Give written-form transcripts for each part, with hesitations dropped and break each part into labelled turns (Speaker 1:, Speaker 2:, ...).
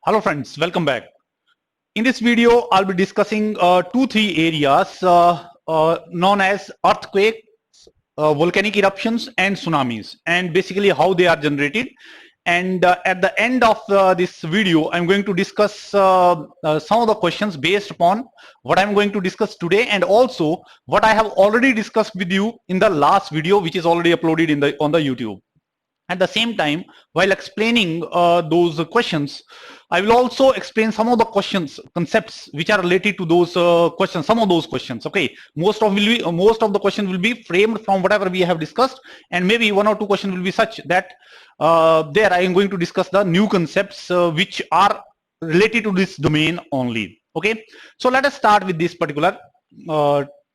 Speaker 1: Hello friends, welcome back. In this video, I'll be discussing three areas known as earthquakes, volcanic eruptions and tsunamis, and basically how they are generated. And at the end of this video, I'm going to discuss some of the questions based upon what I'm going to discuss today, and also what I have already discussed with you in the last video, which is already uploaded on the YouTube. At the same time, while explaining those questions, I will also explain some of the concepts which are related to those questions, some of those questions. Okay, most of the questions will be framed from whatever we have discussed, and maybe one or two questions will be such that there I am going to discuss the new concepts which are related to this domain only. Okay, so let us start with this particular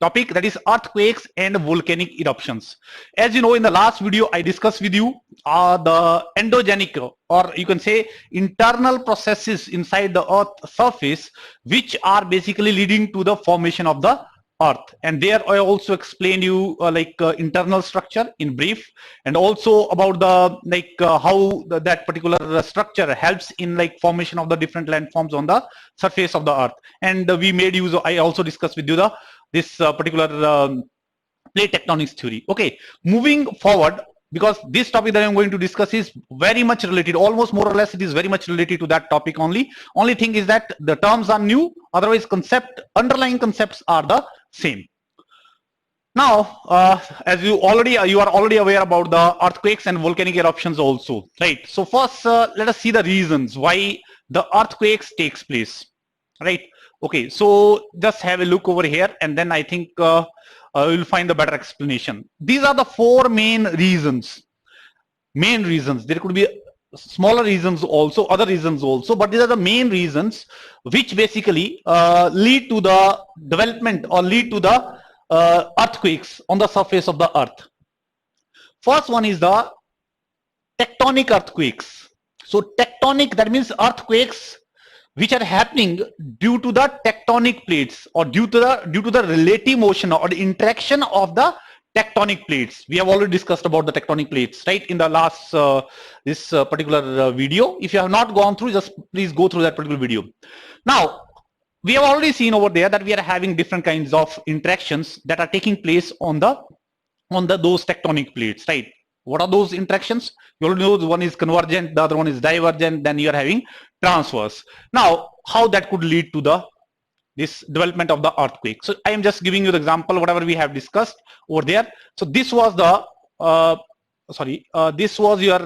Speaker 1: topic, that is earthquakes and volcanic eruptions. As you know, in the last video I discussed with you the endogenic, or you can say internal processes inside the earth surface, which are basically leading to the formation of the earth. And there I also explained you internal structure in brief, and also about the how that particular structure helps in formation of the different landforms on the surface of the earth. And we made use of, I also discussed with you this particular plate tectonics theory. Okay, moving forward, because this topic that I'm going to discuss is very much related, almost more or less it is very much related to that topic only. Only thing is that the terms are new, otherwise underlying concepts are the same. Now, as you are already aware about the earthquakes and volcanic eruptions also, right? So first, let us see the reasons why the earthquakes takes place, right? Okay, so just have a look over here, and then I think you'll find a better explanation. These are the four main reasons. There could be smaller reasons also, other reasons also, but these are the main reasons which basically lead to the development or lead to the earthquakes on the surface of the earth. First one is the tectonic earthquakes. So tectonic, that means earthquakes which are happening due to the tectonic plates, or due to the relative motion or the interaction of the tectonic plates. We have already discussed about the tectonic plates, right, in the last this particular video. If you have not gone through, just please go through that particular video. Now, we have already seen over there that we are having different kinds of interactions that are taking place on those tectonic plates, right? What are those interactions? You already know one is convergent, the other one is divergent, then you are having transverse. Now, how that could lead to this development of the earthquake? So I am just giving you the example, whatever we have discussed over there. So this was the this was your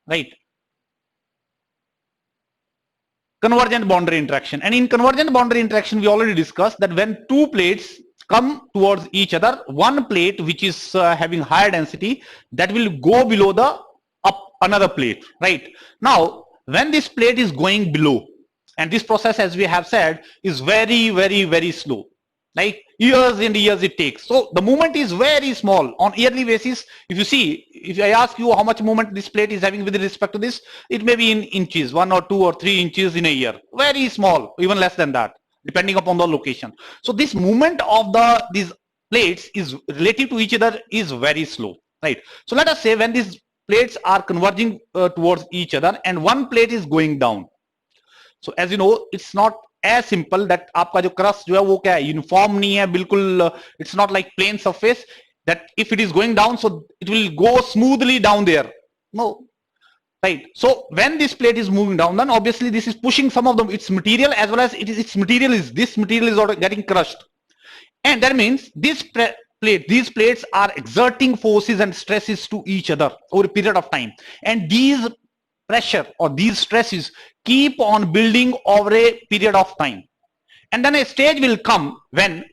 Speaker 1: right, convergent boundary interaction. And in convergent boundary interaction, we already discussed that when two plates come towards each other, one plate which is having higher density, that will go below the another plate, right? Now, when this plate is going below, and this process, as we have said, is very, very, very slow, like years and years it takes. So the movement is very small on yearly basis. If you see, if I ask you how much movement this plate is having with respect to this, it may be in inches, 1 or 2 or 3 inches in a year, very small, even less than that, depending upon the location. So this movement of these plates is relative to each other is very slow, right? So let us say when these plates are converging towards each other and one plate is going down. So as you know, it's not as simple that आपका जो crust जो है वो क्या है, uniform नहीं है बिल्कुल, it's not like plain surface that if it is going down, so it will go smoothly down there. No, right? So when this plate is moving down, then obviously this is pushing some of its material, as well as this material is getting crushed, and that means these plates are exerting forces and stresses to each other over a period of time, and these pressure or these stresses keep on building over a period of time, and then a stage will come when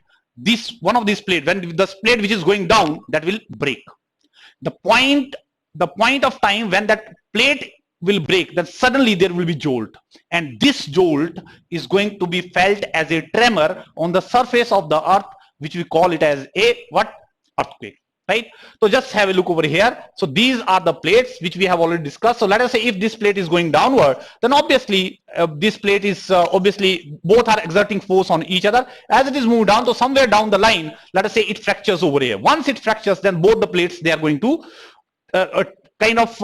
Speaker 1: one of these plates, when the plate which is going down, that will break. The point of time when that plate will break, then suddenly there will be jolt, and this jolt is going to be felt as a tremor on the surface of the earth, which we call it as a earthquake, right? So just have a look over here. So these are the plates which we have already discussed. So let us say if this plate is going downward, then obviously this plate is obviously both are exerting force on each other. As it is moved down, so somewhere down the line, let us say it fractures over here. Once it fractures, then both the plates, they are going to kind of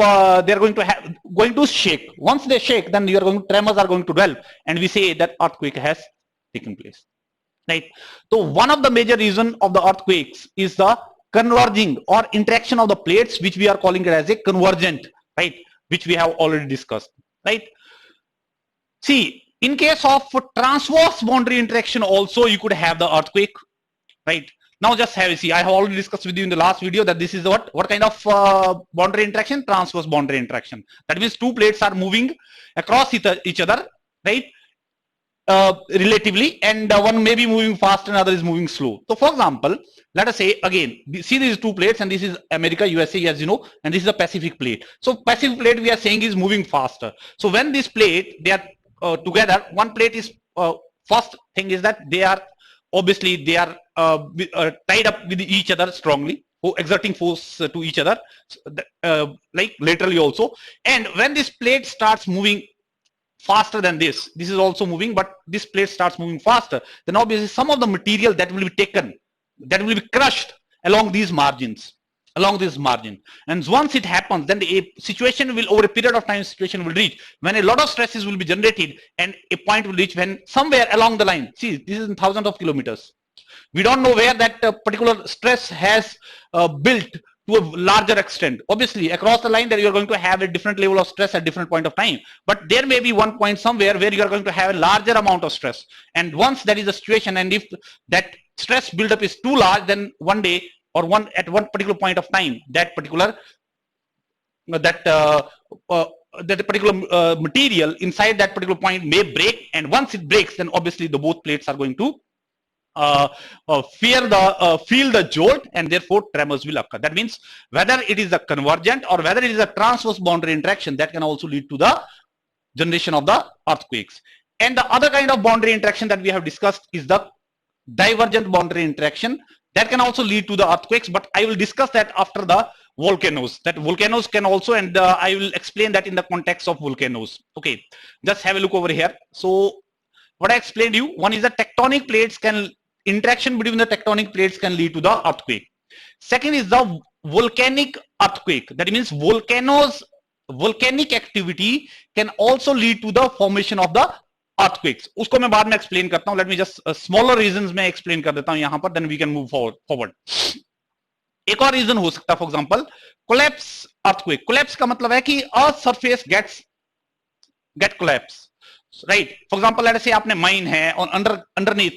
Speaker 1: they are going to shake. Once they shake, then tremors are going to develop, and we say that earthquake has taken place. Right. So one of the major reason of the earthquakes is the converging or interaction of the plates, which we are calling it as a convergent, right? Which we have already discussed, right? See, in case of transverse boundary interaction also, you could have the earthquake, right? Now just have a see. I have already discussed with you in the last video that this is what kind of boundary interaction? Transverse boundary interaction. That means two plates are moving across each other, right? Relatively, and one may be moving fast and other is moving slow. So for example, let us say again, see these two plates, and this is America, USA, as you know, and this is a Pacific plate. So Pacific plate we are saying is moving faster. So when this plate, they are together, one plate is first thing is that they are obviously they are tied up with each other strongly, exerting force to each other, like laterally also. And when this plate starts moving faster than this is also moving, but this plate starts moving faster, then obviously some of the material that will be taken, that will be crushed along these margins, along this margin. And once it happens, then the situation will, over a period of time, situation will reach when a lot of stresses will be generated, and a point will reach when somewhere along the line, see, this is in thousands of kilometers, we don't know where that particular stress has built to a larger extent. Obviously, across the line, that you are going to have a different level of stress at different point of time. But there may be one point somewhere where you are going to have a larger amount of stress. And once that is the situation, and if that stress buildup is too large, then one day or at one particular point of time, that particular material inside that particular point may break. And once it breaks, then obviously the both plates are going to feel the jolt, and therefore tremors will occur. That means whether it is a convergent or whether it is a transverse boundary interaction, that can also lead to the generation of the earthquakes. And the other kind of boundary interaction that we have discussed is the divergent boundary interaction, that can also lead to the earthquakes, but I will discuss that after the volcanoes. That volcanoes can also, and I will explain that in the context of volcanoes. Okay, just have a look over here. So what I explained to you, one is the tectonic plates can, interaction between the tectonic plates can lead to the earthquake. Second is the volcanic earthquake. That means volcanic activity can also lead to the formation of the earthquakes. उसको मैं बाद में explain करता हूँ. Let me just smaller reasons में explain कर देता हूँ यहाँ पर, then we can move forward. एक और reason हो सकता है, for example, collapse earthquake. Collapse का मतलब है कि earth surface get collapse. Right, for example, let us say आपने mine है, on underneath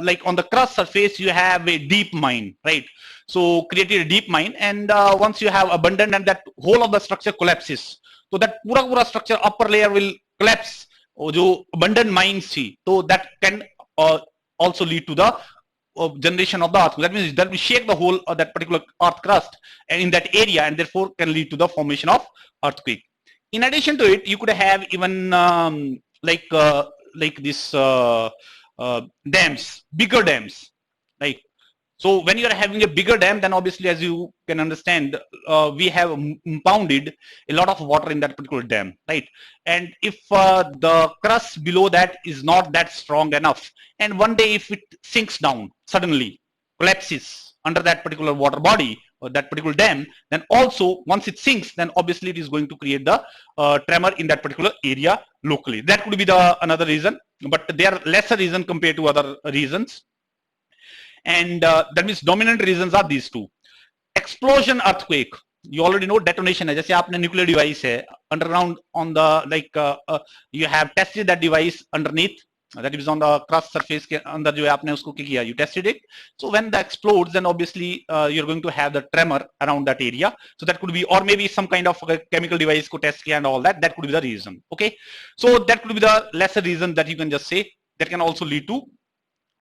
Speaker 1: like on the crust surface you have a deep mine, right? So created a deep mine, and once you have abandoned, and that whole of the structure collapses, so that पूरा structure upper layer will collapse, और जो abandoned mines थी, so that can also lead to the generation of the earth. That means that will shake the whole of that particular earth crust and in that area, and therefore can lead to the formation of earthquake. In addition to it, you could have even like this dams, bigger dams, right? So when you are having a bigger dam, then obviously, as you can understand, we have impounded a lot of water in that particular dam, right? And if the crust below that is not that strong enough, and one day if it sinks down suddenly, collapses under that particular water body or that particular dam, then also once it sinks, then obviously it is going to create the tremor in that particular area locally. That could be the another reason, but they are lesser reason compared to other reasons. And that means dominant reasons are these two. Explosion earthquake, you already know detonation है, जैसे आपने nuclear device है underground on the like you have tested that device underneath, that is on the crust surface के अंदर जो है आपने उसको क्या किया, you tested it. So when that explodes, then obviously you're going to have the tremor around that area. So that could be, or maybe some kind of chemical device को test किया and all that. That could be the reason. Okay, so that could be the lesser reason that you can just say that can also lead to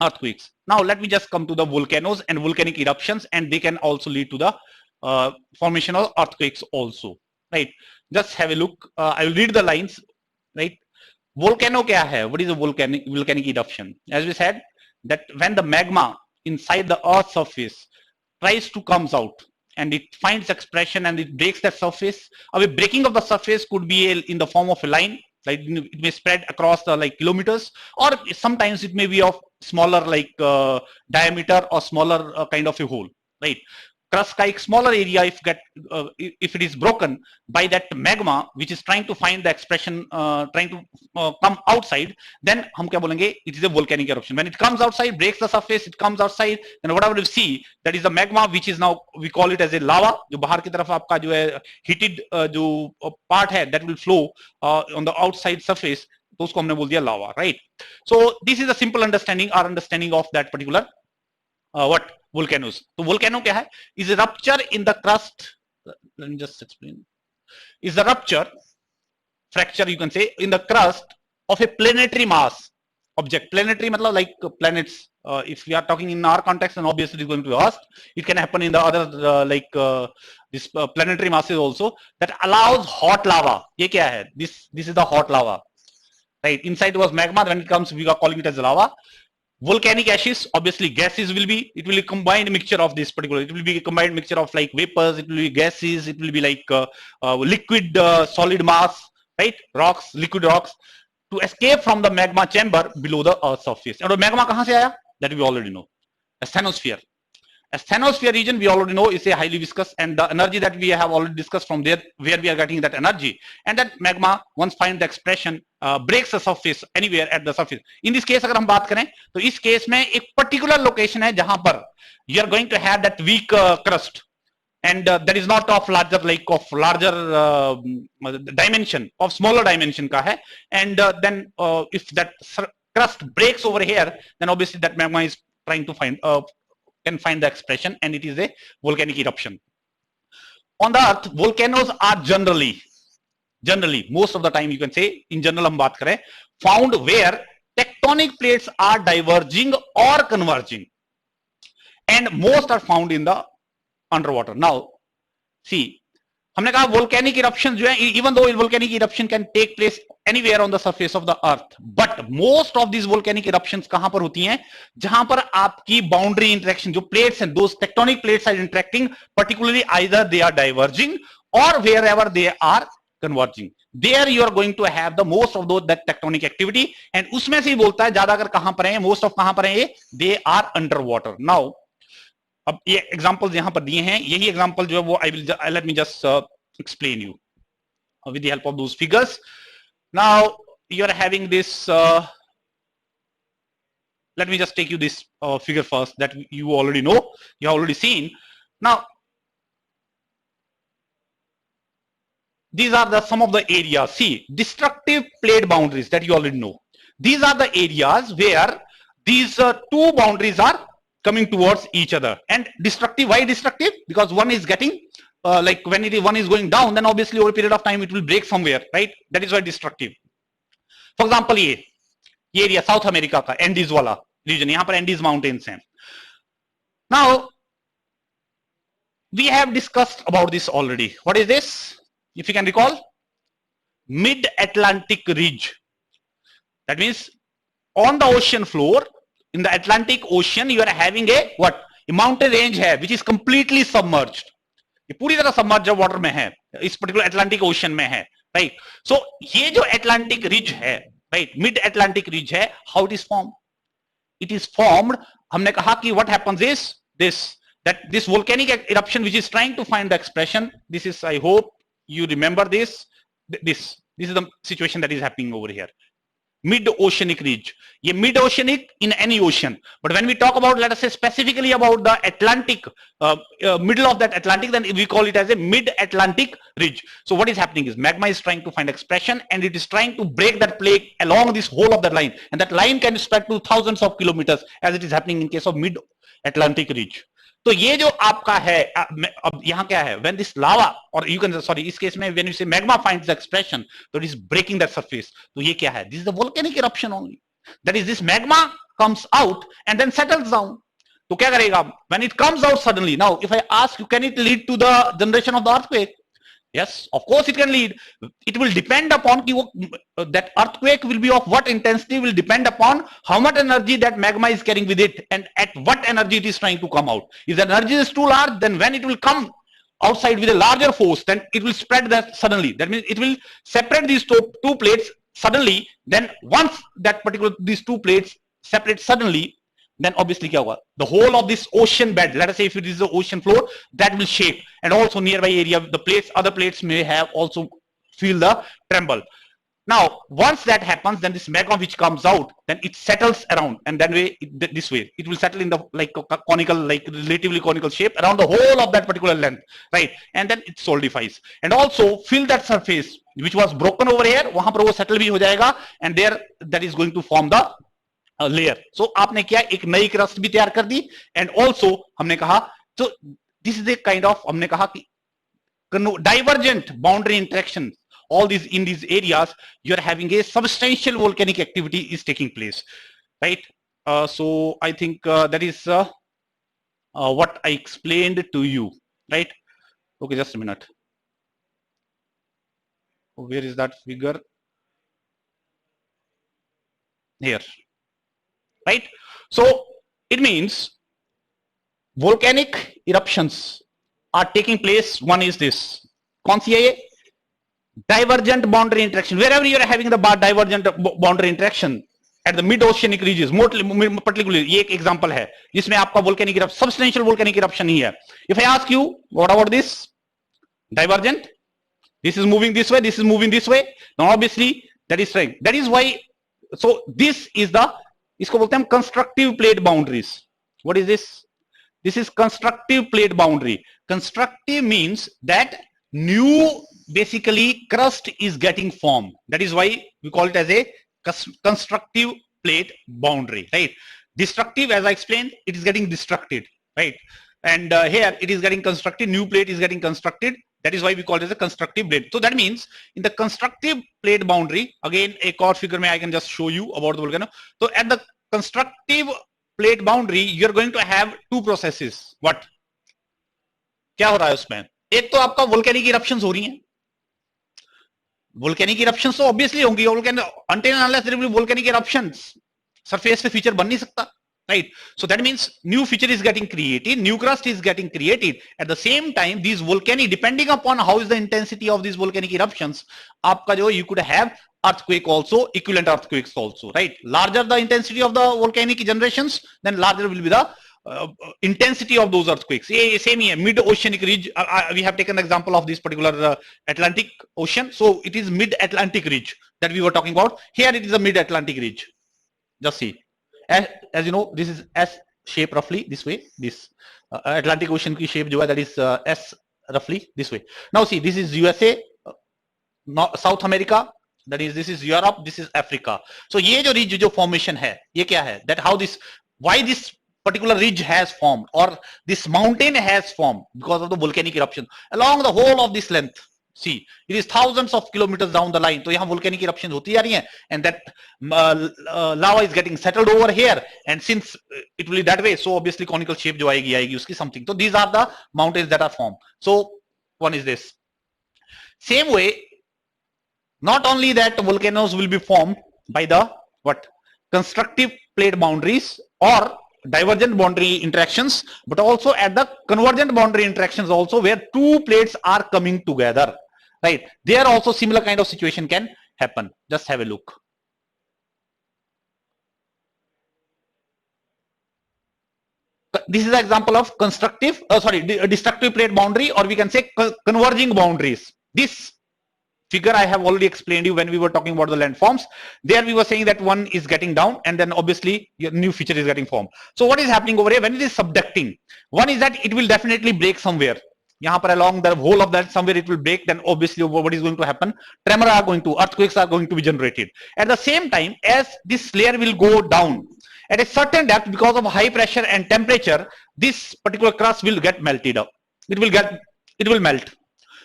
Speaker 1: earthquakes. Now let me just come to the volcanoes and volcanic eruptions, and they can also lead to the formation of earthquakes also, right? Just have a look. I will read the lines, right? Volcano kya hai? What is a volcanic eruption? As we said, that when the magma inside the earth's surface tries to comes out and it finds expression and it breaks that surface. A breaking of the surface could be in the form of a line, like it may spread across the like kilometers, or sometimes it may be of smaller like diameter or smaller kind of a hole, right? crust का एक smaller area if it is broken by that magma which is trying to find the expression trying to come outside, then हम क्या बोलेंगे, it is a volcanic eruption. When it comes outside, breaks the surface, it comes outside, then whatever you see, that is the magma which is now we call it as a lava. जो बाहर की तरफ आपका जो है heated जो part है that will flow on the outside surface, तो उसको हमने बोल दिया lava, right? So this is a simple understanding, our understanding of that particular what volcanoes. So volcano क्या है? Is a rupture in the crust. Let me just explain. Is the rupture, fracture you can say, in the crust of a planetary mass object. Planetary मतलब like planets. If we are talking in our context, then obviously it is going to be Earth. It can happen in the other this planetary masses also. That allows hot lava. ये क्या है? This is the hot lava. Right, inside was magma. When it comes, we are calling it as lava. Volcanic ashes, obviously gases will be, it will be a combined mixture of this particular, it will be a combined mixture of like vapors, it will be gases, it will be like liquid solid mass, right? Rocks, liquid rocks, to escape from the magma chamber below the earth's surface. And magma kahan se aaya? That we already know. Asthenosphere. Asthenosphere region we already know is a highly viscous, and the energy that we have already discussed from there, where we are getting that energy, and that magma once find the expression breaks the surface anywhere at the surface. In this case अगर हम बात करें तो इस case में एक particular location है जहां पर you are going to have that weak crust, and that is not of larger dimension, of smaller dimension का है, and then if that crust breaks over here, then obviously that magma is trying to find the expression, and it is a volcanic eruption. On the earth, volcanoes are generally most of the time, you can say in general हम बात करें, found where tectonic plates are diverging or converging, and most are found in the underwater. Now see, हमने कहा volcanic eruption जो है, even though volcanic eruption can take place anywhere on the surface of the earth, but most of these volcanic eruptions कहां पर होती हैं? जहां पर आपकी boundary interaction, जो plates हैं, those tectonic plates are interacting, particularly either they are diverging or wherever they are converging. There you are going to have the most of those that tectonic activity, and उसमें से ही बोलता है ज्यादा अगर कहां पर है, most of कहां पर है ये? They are underwater. Now अब ये एग्जांपल्स यहां पर दिए हैं, यही एग्जांपल जो है वो let me just explain you with the help of those figures. Now you are having this let me just take you this figure first that you already know, you have already seen. Now these are some of the areas. See, destructive plate boundaries that you already know. These are the areas where these two boundaries are coming towards each other. And destructive, why destructive? Because one is getting like when one is going down, then obviously over a period of time it will break somewhere, right? That is why destructive. For example, ये area south America का Andes वाला reason, यहाँ पर Andes mountains हैं. Now we have discussed about this already. What is this? If you can recall, mid-Atlantic ridge. That means on the ocean floor, in the Atlantic Ocean, you are having a what? A mountain range है which is completely submerged. ये पूरी तरह submerged water में है, इस particular Atlantic Ocean में है, right? So ये जो Atlantic ridge है, right? Mid-Atlantic ridge है, how it is formed? It is formed, हमने कहा कि what happens is that this volcanic eruption which is trying to find the expression, this is, I hope you remember this is the situation that is happening over here. Mid-oceanic ridge. ये mid-oceanic in any ocean, but when we talk about, let us say specifically about the Atlantic, middle of that Atlantic, then we call it as a mid-Atlantic ridge. So what is happening is magma is trying to find expression, and it is trying to break that plate along this whole of that line, and that line can spread to thousands of kilometers, as it is happening in case of mid-Atlantic ridge. तो ये जो आपका है, अब यहाँ क्या है, when this lava, or you can, sorry, इस केस में when you say magma finds the expression, so it is breaking that surface. तो ये क्या है? This is the volcanic eruption only. That is, this magma comes out and then settles down. तो क्या करेगा? When it comes out suddenly, now if I ask you, can it lead to the generation of the earthquake? Yes, of course it can lead. It will depend upon that earthquake will be of what intensity, will depend upon how much energy that magma is carrying with it, and at what energy it is trying to come out. If the energy is too large, then when it will come outside with a larger force, then it will spread that suddenly. That means it will separate these two plates suddenly. Then once that particular these two plates separate suddenly, then obviously kya hoga, the whole of this ocean bed, let us say if it is the ocean floor, that will shake, and also nearby area, the plates, other plates may have also feel the tremble. Now once that happens, then this magma which comes out, then it settles around, and then way this way it will settle in the like conical, like relatively conical shape around the whole of that particular length, right? And then it solidifies, and also fill that surface which was broken over here, wahan par wo settle bhi ho jayega, and there that is going to form the layer. So आपने क्या, एक नई crust भी तैयार कर दी, and also हमने कहा, तो this is a kind of, हमने कहा कि divergent boundary interaction, all these in these areas you are having a substantial volcanic activity is taking place, right? So I think that is what I explained to you, right? Okay, just a minute. Where is that figure? Here, right? So it means volcanic eruptions are taking place. One is this, kaun si hai ye? Divergent boundary interaction. Wherever you are having the divergent boundary interaction at the mid oceanic regions, particularly ये एक example है जिसमें आपका volcanic eruption, substantial volcanic eruption ही है. If I ask you, what about this? Divergent. This is moving this way, this is moving this way. Now obviously that is right. That is why, so this is the, इसको बोलते हैं हम constructive plate boundaries. What is this? This is constructive plate boundary. Constructive means that new basically crust is getting formed. That is why we call it as a constructive plate boundary, right? Destructive, as I explained, it is getting destructed, right? And here it is getting constructed, new plate is getting constructed. That is why we call it as a constructive plate. So that means in the constructive plate boundary, again a core figure mein I can just show you about the volcano. So at the constructive plate boundary you are going to have two processes. What क्या हो रहा है उसमें? एक तो आपका volcanic eruptions हो रही हैं. Volcanic eruptions तो obviously होंगी, until and unless there will be volcanic eruptions, surface पे feature बन नहीं सकता, right? So that means new feature is getting created, new crust is getting created. At the same time, these volcanic, depending upon how is the intensity of these volcanic eruptions, आपका जो you could have earthquake also, equivalent earthquakes also, right? Larger the intensity of the volcanic generations, then larger will be the intensity of those earthquakes. Same here, mid oceanic ridge. We have taken the example of this particular Atlantic Ocean. So it is mid Atlantic ridge that we were talking about. Here it is a mid Atlantic ridge. Just see, as you know, this is S shape roughly this way. This Atlantic Ocean की shape जो है, that is S roughly this way. Now see, this is USA, South America. That is, this is Europe, this is Africa. So ये जो ridge जो formation है, ये क्या है? That how this, why this particular ridge has formed, or this mountain has formed, because of the volcanic eruption along the whole of this length. See, it is thousands of kilometers down the line. तो यहाँ volcanic eruptions होती जा रही हैं, and that lava is getting settled over here, and since it will be that way, so obviously conical shape जो आएगी उसकी something. So these are the mountains that are formed. So one is this. Same way, not only that volcanoes will be formed by the what constructive plate boundaries or divergent boundary interactions, but also at the convergent boundary interactions also, where two plates are coming together, right? There also similar kind of situation can happen. Just have a look. This is an example of constructive, destructive plate boundary, or we can say converging boundaries. This figure I have already explained you when we were talking about the landforms. There we were saying that one is getting down, and then obviously your new feature is getting formed. So what is happening over here when it is subducting? One is that it will definitely break somewhere. यहाँ पर along the whole of that somewhere it will break. Then obviously what is going to happen? Tremor are going to, earthquakes are going to be generated. At the same time, as this layer will go down at a certain depth, because of high pressure and temperature, this particular crust will get melted up. It will melt.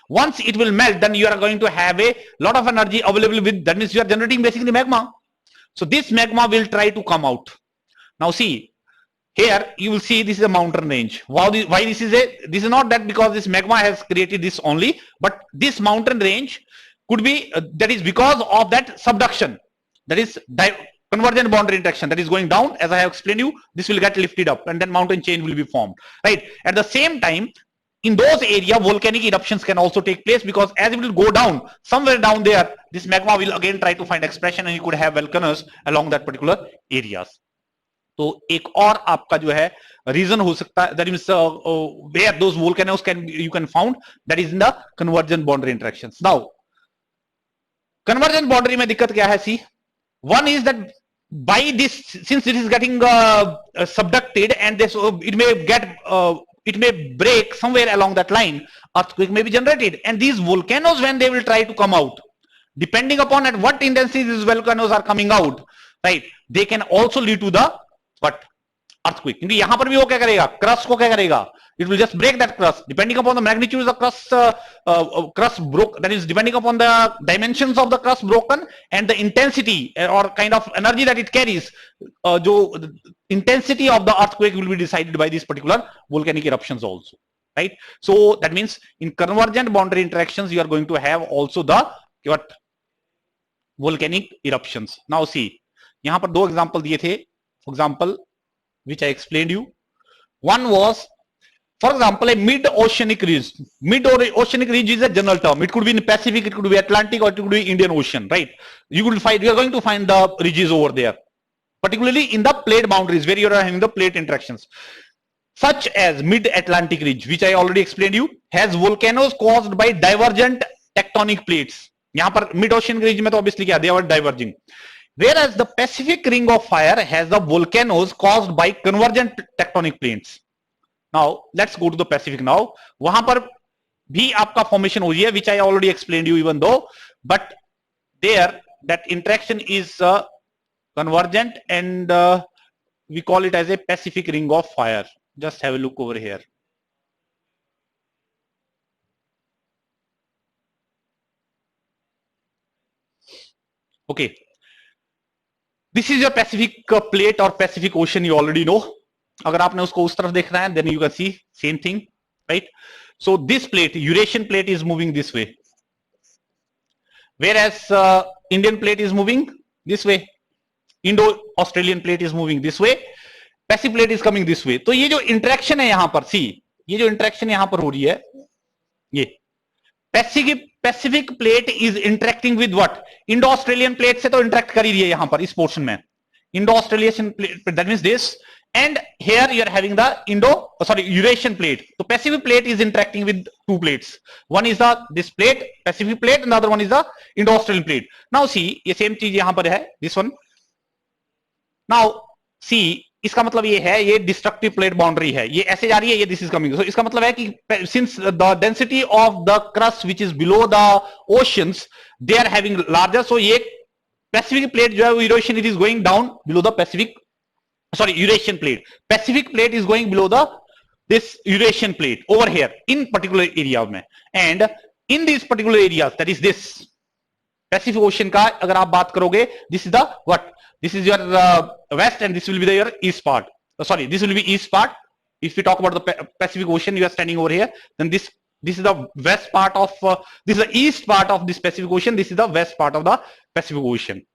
Speaker 1: Once it will melt, then you are going to have a lot of energy available with, that means you are generating basically magma. So this magma will try to come out. Now see, here you will see this is a mountain range. Why this is not that because this magma has created this only, but this mountain range could be, that is because of that subduction, that is convergent boundary interaction that is going down. As I have explained you, this will get lifted up and then mountain chain will be formed, right? At the same time, in those areas, volcanic eruptions can also take place, because as it will go down, somewhere down there, this magma will again try to find expression, and you could have volcanoes along that particular areas. तो एक और आपका जो है reason हो सकता है, that means where those volcanoes can you can found, that is in the convergent boundary interactions. Now convergent boundary में दिक्कत क्या है? सी, one is that by this, since it is getting subducted and this it may get it may break somewhere along that line, earthquake may be generated, and these volcanoes, when they will try to come out, depending upon at what intensity these volcanoes are coming out, right, they can also lead to the what, earthquake. क्योंकि यहां पर भी वो क्या करेगा, crust को क्या करेगा, it will just break that crust depending upon the magnitude of the crust broke, that is depending upon the dimensions of the crust broken and the intensity or kind of energy that it carries. जो intensity of the earthquake will be decided by these particular volcanic eruptions also, right? So that means in convergent boundary interactions you are going to have also the what, volcanic eruptions. Now see, यहां पर दो example दिए थे, for example which I explained you. One was, for example, a mid-oceanic ridge. Mid-oceanic ridge is a general term. It could be in Pacific, it could be Atlantic, or it could be Indian Ocean, right? You are going to find the ridges over there, particularly in the plate boundaries where you are having the plate interactions. Such as mid-Atlantic ridge, which I already explained you, has volcanoes caused by divergent tectonic plates. यहाँ पर mid-ocean ridge में तो obviously क्या, they are diverging. Whereas the Pacific ring of fire has the volcanoes caused by convergent tectonic plates. Now let's go to the Pacific now. वहां पर भी आपका formation हो रही है, which I already explained you even though, but there that interaction is convergent and we call it as a Pacific ring of fire. Just have a look over here. Okay, this is your Pacific plate or Pacific Ocean, you already know. अगर आपने उसको उस तरफ देखना है, then you can see same thing, right? So this plate, Eurasian plate, is moving this way, whereas Indian plate is moving this way. Indo-Australian plate is moving this way. Pacific plate is coming this way. तो ये जो interaction है यहां पर, see, ये जो interaction यहां पर हो रही है, ये Pacific plate is interacting with what? Indo-Australian plate से तो interact कर ही रही है यहां पर इस portion में. Indo-Australian plate, that means this. And here you are having the Eurasian plate. So Pacific plate is interacting with two plates. One is this plate, Pacific plate, and the other one is the Indo-Australian plate. Now see, ये same चीज यहाँ पर है, this one. Now see, इसका मतलब ये है, ये destructive plate boundary है, ये ऐसे जा रही है, ये this is coming. So इसका मतलब है कि since the density of the crust which is below the oceans, they are having larger. So ये Pacific plate जो है, Eurasian, it is going down below the Eurasian plate. Pacific plate is going below this Eurasian plate over here in particular area में, and in these particular areas, that is this Pacific Ocean का अगर आप बात करोगे, this is the what? This is your west and this will be your east part. Sorry, this will be east part. If we talk about the Pacific Ocean, you are standing over here, then this is the west part of this is the east part of this Pacific Ocean. This is the west part of the Pacific Ocean.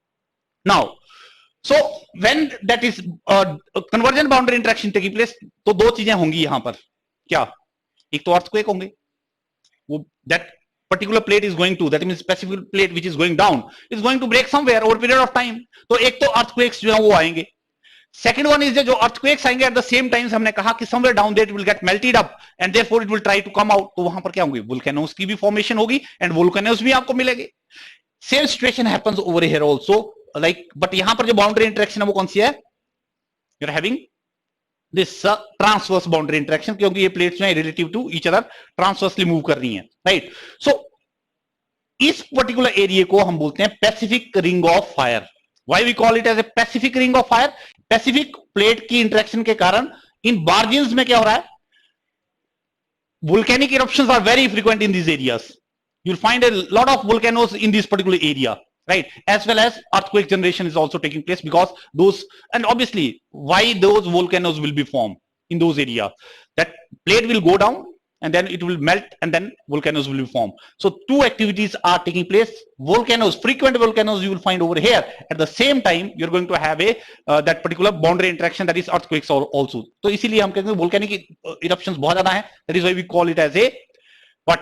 Speaker 1: Now, so when that is convergent boundary interaction taking place, तो दो चीजें होंगी यहां पर, क्या? एक तो earthquake होंगे, वो that particular plate is going to, that means Pacific plate which is going down is going to break somewhere over a period of time. तो एक तो earthquakes जो है वो आएंगे. Second one is जो earthquakes आएंगे at the same time, हमने कहा कि somewhere down there it will get melted up and therefore it will try to come out. तो वहां पर क्या होंगे? Volcanoes की भी formation होगी and volcanoes भी आपको मिलेंगे. Same situation happens over here also. Like, but यहां पर जो बाउंड्री इंटरेक्शन है वो कौन सी है? You're having this transverse boundary interaction, क्योंकि ये प्लेट्स में relative to each other transversely move कर रही हैं, right? So इस particular area को हम बोलते हैं Pacific Ring of Fire. Why we call it as a Pacific Ring of Fire? Pacific plate की इंटरेक्शन के कारण इन margins में क्या हो रहा है? Volcanic eruptions are very frequent in these areas. You'll find a lot of volcanoes in this particular area, right? As well as earthquake generation is also taking place because those, and obviously why those volcanoes will be formed in those areas. That plate will go down and then it will melt and then volcanoes will be formed. So two activities are taking place. Volcanoes, frequent volcanoes you will find over here. At the same time, you're going to have a that particular boundary interaction, that is earthquakes also. So इसीलिए हम कहते हैं volcanic eruptions बहुत ज़्यादा हैं. That is why we call it as a what?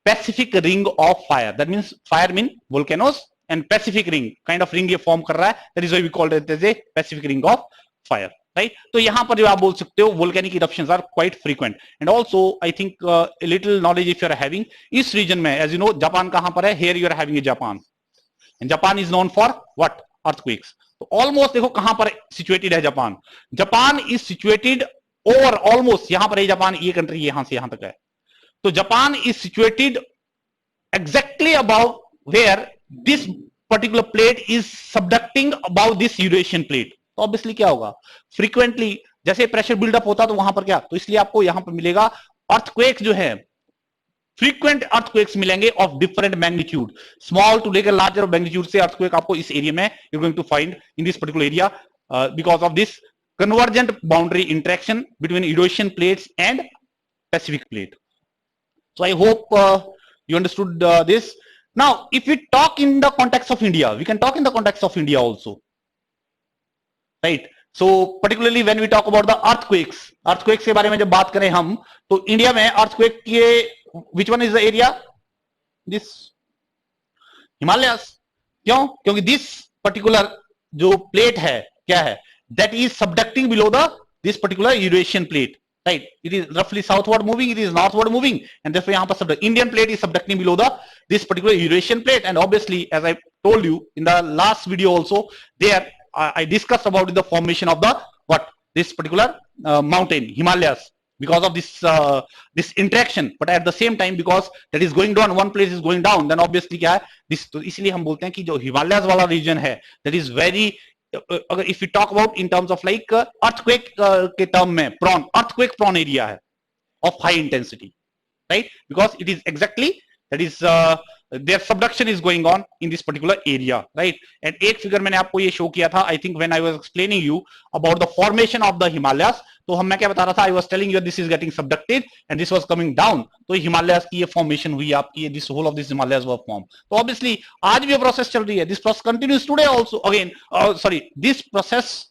Speaker 1: Pacific Ring of Fire. That means fire mean volcanoes and Pacific Ring kind of ring ये form कर रहा है. That is why we call it as a Pacific Ring of Fire. Right. तो यहां पर जो आप बोल सकते हो volcanic eruptions are quite frequent. And also I think little knowledge if you are having इस रीजन में, एज यू नो जापान कहां पर है, here you are having Japan, and Japan is known for what, earthquakes. तो almost देखो कहां पर situated है Japan. Japan is situated over almost, यहां पर है जापान, ये कंट्री यहां से यहां तक है. तो Japan is situated exactly above where this particular plate is subducting above this Eurasian plate. तो ऑब्वियसली क्या होगा, फ्रीक्वेंटली जैसे प्रेशर बिल्डअप होता तो वहां पर क्या, तो इसलिए आपको यहां पर मिलेगा अर्थक्वेक्स जो है, फ्रीक्वेंट अर्थक्वेक्स मिलेंगे of different magnitude, small to लेकर लार्जर मैग्नीट्यूड से अर्थक्वेक आपको इस एरिया में you going to find in this particular area because of this convergent boundary interaction between Eurasian plates and Pacific plate. So I hope you understood this. Now, if we talk in the context of India, we can talk in the context of India also, right? So particularly when we talk about the earthquakes के बारे में जब बात करें हम, तो India में earthquake के which one is the area? This Himalayas. क्यों? क्योंकि this particular जो plate है क्या है, that is subducting below the this particular Eurasian plate, right? It is roughly southward moving, it is northward moving, and therefore यहाँ पर Indian plate is subducting below the this particular Eurasian plate. And obviously, as I told you in the last video also, there I discussed about the formation of the what, this particular mountain Himalayas, because of this interaction. But at the same time, because that is going down, one place is going down, then obviously क्या है this, तो इसलिए हम बोलते हैं कि जो Himalayas वाला region है, that is very, अगर if we talk about in terms of like earthquake के term में prone, earthquake prone area है of high intensity, right? Because it is exactly, that is their subduction is going on in this particular area, right? And एक figure मैंने आपको ये show किया था, I think when I was explaining you about the formation of the Himalayas, तो हम मैं क्या बता रहा था, I was telling you this is getting subducted and this was coming down. तो Himalayas की ये formation हुई आपकी, this whole of this Himalayas were formed. तो obviously आज भी ये process चल रही है, this process continues today also. Again, sorry, this process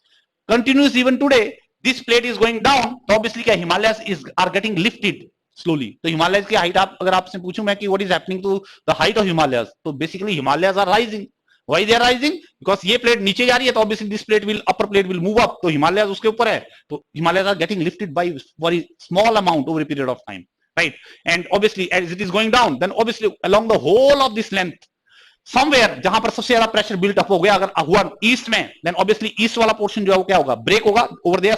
Speaker 1: continues even today. This plate is going down, तो obviously क्या Himalayas are getting lifted slowly. तो हिमालयस की हाइट, आप अगर आपसे पूछूं मैं कि what is happening to the height of Himalayas, तो basically Himalayas are rising. Why they are rising? Because ये प्लेट नीचे जा रही है, तो obviously this plate will, upper plate will move up, तो हिमालयस उसके ऊपर है, तो Himalayas are getting lifted by very small amount over a period of time, right? And obviously as it is going down, then obviously along the whole of this length somewhere जहां पर सबसे ज्यादा pressure built up हो गया, अगर हुआ east में, then obviously east वाला पोर्शन जो है वो क्या होगा, ब्रेक होगा over there,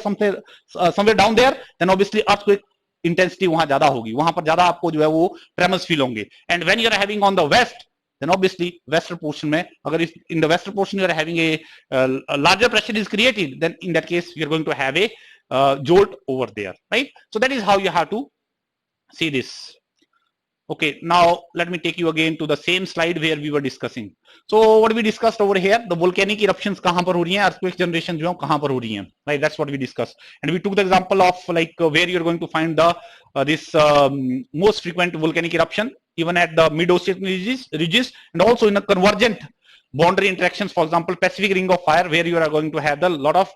Speaker 1: somewhere down there, then obviously earthquake intensity वहां ज्यादा होगी, वहां पर ज्यादा आपको जो है वो ट्रेमर्स फील होंगे. And when you are having on the west, then obviously western portion में, अगर in the western portion you are having a larger pressure is created, then in that case you are going to have a jolt over there, right? So that is how you have to see this. Okay, now let me take you again to the same slide where we were discussing. So what we discussed over here, the volcanic eruptions कहां पर हो रही हैं, earthquake generation जो है कहां पर हो रही हैं, right? That's what we discussed, and we took the example of like where you're going to find the this most frequent volcanic eruption even at the mid-ocean ridges, and also in a convergent boundary interactions, for example Pacific ring of fire, where you are going to have the lot of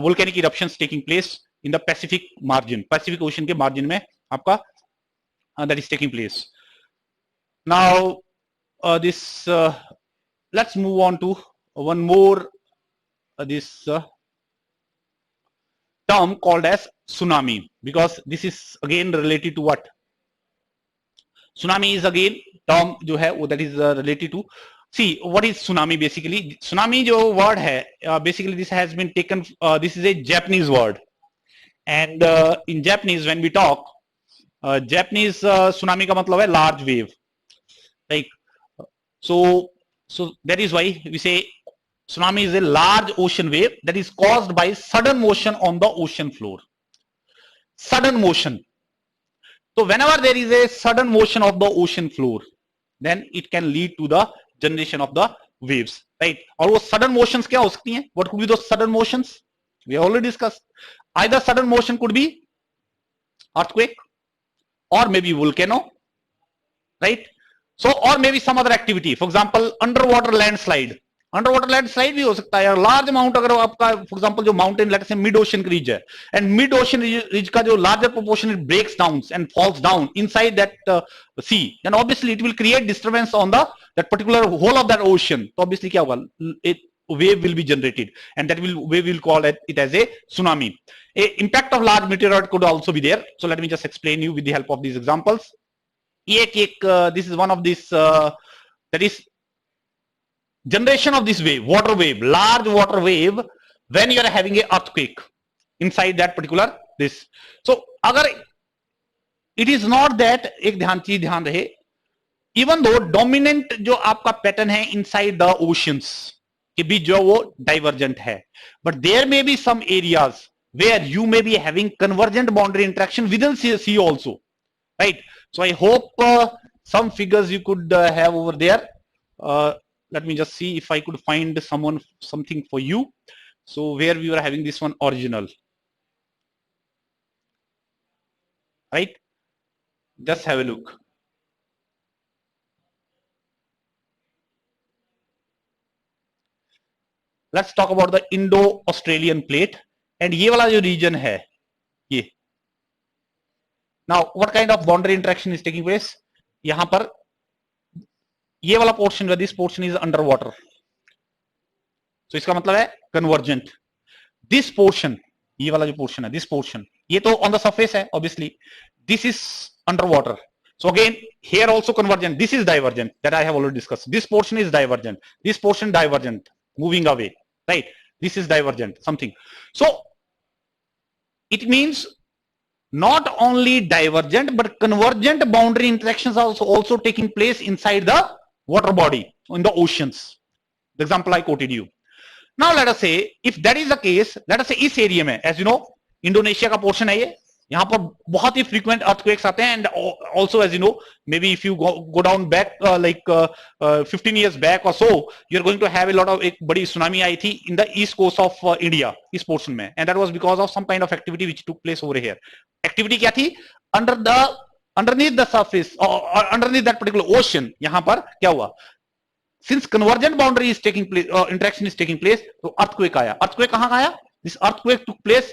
Speaker 1: volcanic eruptions taking place in the Pacific margin, Pacific Ocean के margin में आपका that is taking place. Now this let's move on to one more this term called as tsunami, because this is again related to what, tsunami is again term जो है वो that is related to, see what is tsunami basically. Tsunami जो word है basically this has been taken, this is a Japanese word, and in Japanese when we talk Japanese tsunami का मतलब है large wave, like so that is why we say tsunami is a large ocean wave that is caused by sudden motion on the ocean floor. Sudden motion. So whenever there is a sudden motion of the ocean floor, then it can lead to the generation of the waves, right? और वो sudden motions क्या हो सकती हैं? What could be those sudden motions? We have already discussed. Either sudden motion could be earthquake, or maybe volcano, right? So or maybe some other activity, for example underwater landslide. Underwater landslide भी हो सकता है, large amount अगर आपका for example जो mountain let's say mid ocean ridge है, and mid ocean ridge का जो larger proportion it breaks down and falls down inside that sea, then obviously it will create disturbance on the that particular whole of that ocean. तो obviously क्या होगा, wave will be generated, and that wave will call it as a tsunami. A impact of large meteoroid could also be there. So let me just explain you with the help of these examples. This is one of these, that is generation of this wave, water wave, large water wave, when you are having a earthquake inside that particular this. So agar it is not that, एक ध्यान रहे, even though dominant जो आपका pattern है inside the oceans के बीच जो वो divergent है, but there may be some areas where you may be having convergent boundary interaction within sea also, right? So I hope some figures you could have over there. Let me just see if I could find something for you. So where we were having this one original, right? Just have a look. Let's talk about the Indo-Australian plate, and ये वाला जो region है ये. Now what kind of boundary interaction is taking place? यहाँ पर ये वाला portion, this portion is underwater. So इसका मतलब है convergent. This portion, ये वाला जो portion है, this portion, ये तो on the surface है obviously. This is underwater. So again here also convergent. This is divergent that I have already discussed. This portion is divergent. This portion divergent, moving away, right? This is divergent something. So it means not only divergent but convergent boundary interactions are also taking place inside the water body in the oceans. The example I quoted you. Now let us say if that is the case, let us say इस area में, as you know, Indonesia का portion है ये, यहाँ पर बहुत ही frequent earthquakes आते हैं, and also as you know, maybe if you go down back like 15 years back or so, you're going to have a lot of, एक बड़ी tsunami आई थी in the east coast of India, इस portion में, and that was because of some kind of activity which took place over here. Activity क्या थी? Underneath the surface or underneath that particular ocean, यहाँ पर क्या हुआ? Since convergent boundary is taking place, interaction is taking place, तो earthquake आया. Earthquake कहाँ आया? This earthquake took place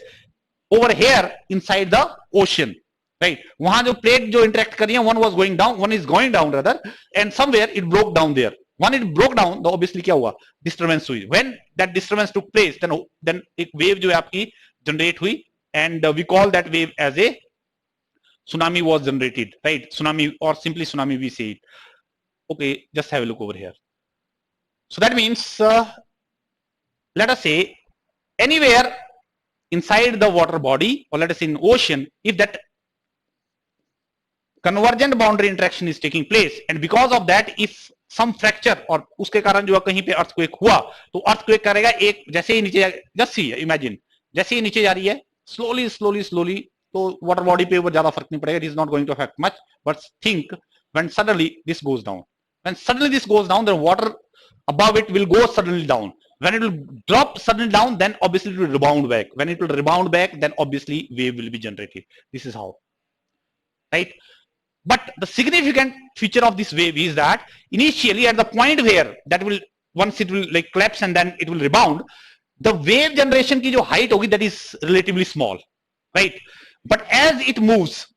Speaker 1: over here inside the ocean, right? वहां जो plate जो interact कर रही है, one was going down, one is going down rather, and somewhere it broke down there. When it broke down, तो obviously क्या हुआ? Disturbance हुई. When that disturbance took place, then एक wave जो है आपकी generate हुई, and we call that wave as a tsunami was generated, right? Tsunami, or simply tsunami we say it. Okay, just have a look over here. So that means, let us say anywhere inside the water body, or let us say in ocean, if that convergent boundary interaction is taking place, and because of that if some fracture और उसके कारण जो है कहीं पे earthquake हुआ, तो earthquake करेगा एक, जैसे ही नीचे, just see, imagine, जैसे ही नीचे जा रही है slowly, तो water body पे वो ज्यादा फर्क नहीं पड़ेगा, it is not going to affect much, but think when suddenly this goes down, then water above it will go suddenly down. When it will drop suddenly down, then obviously it will rebound back. When it will rebound back, then obviously wave will be generated. This is how, right? But the significant feature of this wave is that initially at the point where that will, once it will like collapse and then it will rebound, the wave generation की जो height होगी, that is relatively small, right? But as it moves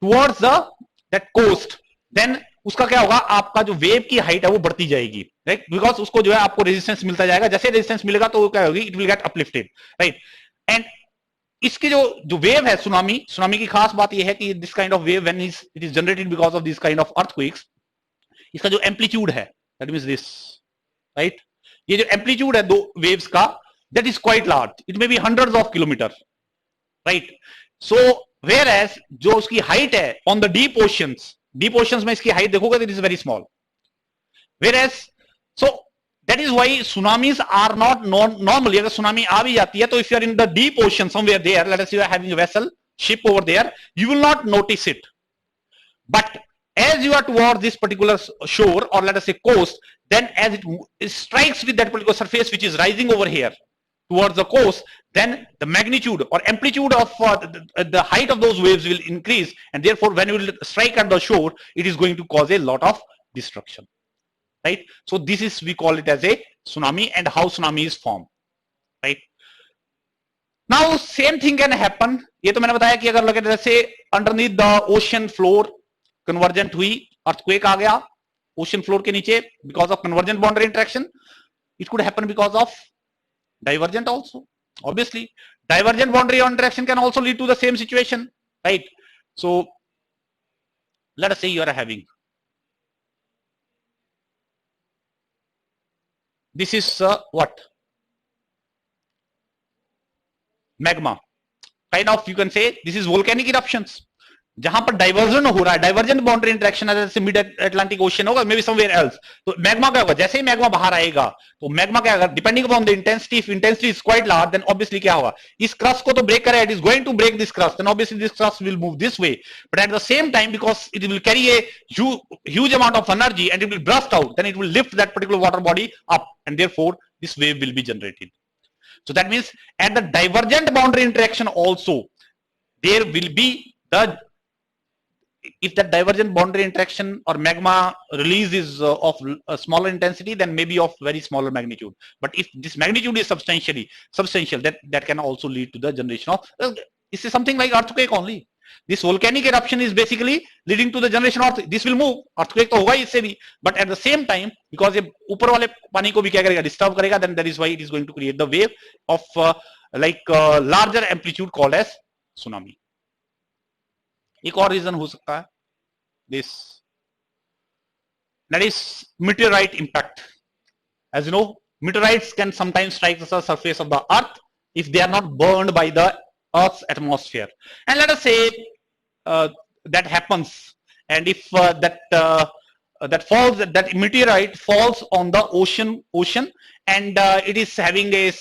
Speaker 1: towards that coast, then उसका क्या होगा, आपका जो wave की height है वो बढ़ती जाएगी, राइट? बिकॉज उसको जो है आपको रेजिस्टेंस मिलता जाएगा, जैसे रेजिस्टेंस मिलेगा तो क्या होगी, it will get uplifted, right? And इसकी जो वेव है सुनामी की खास बात ये है कि this kind of wave when it is generated because of this kind of earthquakes, इसका जो एम्पलीट्यूड है, दैट मींस दिस, राइट? ये जो एम्पलीट्यूड है दो वेव्स का, that is quite large, it may be hundreds of kilometer, right? So where as जो उसकी हाइट है ऑन द डीप ओशंस में इसकी हाइट देखोगे, it is very small. Whereas, so that is why tsunamis are not normally, अगर tsunami आ भी जाती है तो if you are in the deep ocean somewhere there, let us say you are having a vessel, ship over there, you will not notice it. But as you are towards this particular shore, or let us say coast, then as it strikes with that particular surface which is rising over here towards the coast, then the magnitude or amplitude of the height of those waves will increase, and therefore when you will strike at the shore, it is going to cause a lot of destruction, right? So this is, we call it as a tsunami, and how tsunami is formed, right? Now same thing can happen. ये तो मैंने बताया कि अगर लगे जैसे underneath the ocean floor convergent हुई, earthquake आ गया ocean floor के नीचे because of convergent boundary interaction, It could happen because of divergent also. Obviously, divergent boundary interaction can also lead to the same situation, right? So let us say you are having, this is what? Magma. Kind of, you can say this is volcanic eruptions. जहां पर diversion हो रहा है, divergent boundary interaction, जैसे mid Atlantic ocean होगा, may be somewhere else, तो magma क्या होगा, जैसे ही मैग्मा बाहर आएगा तो मैग्मा क्या होगा, depending upon the intensity, if intensity is quite large then obviously क्या होगा, इस क्रस्ट को तो ब्रेक करेगा, it is going to break this crust, then obviously this crust will move this way, but at the same time because it will carry a huge amount of energy and it will burst out, then it will lift that particular water body up and therefore this wave will be generated. So that means at the divergent boundary interaction also there will be the, if that divergent boundary interaction or magma release is of a smaller intensity, then maybe of very smaller magnitude, but if this magnitude is substantial, that can also lead to the generation of this is something like earthquake only. This volcanic eruption is basically leading to the generation of, this will move, earthquake तो होगा इससे भी, but at the same time because ये ऊपर वाले पानी को भी क्या करेगा, disturb करेगा, then that is why it is going to create the wave of larger amplitude called as tsunami. एक और रीजन हो सकता है, this, that is meteorite impact. As you know, meteorites can sometimes strike the surface of the earth if they are not burned by the earth's atmosphere, and let us say that happens, and if that meteorite falls on the ocean and it is having a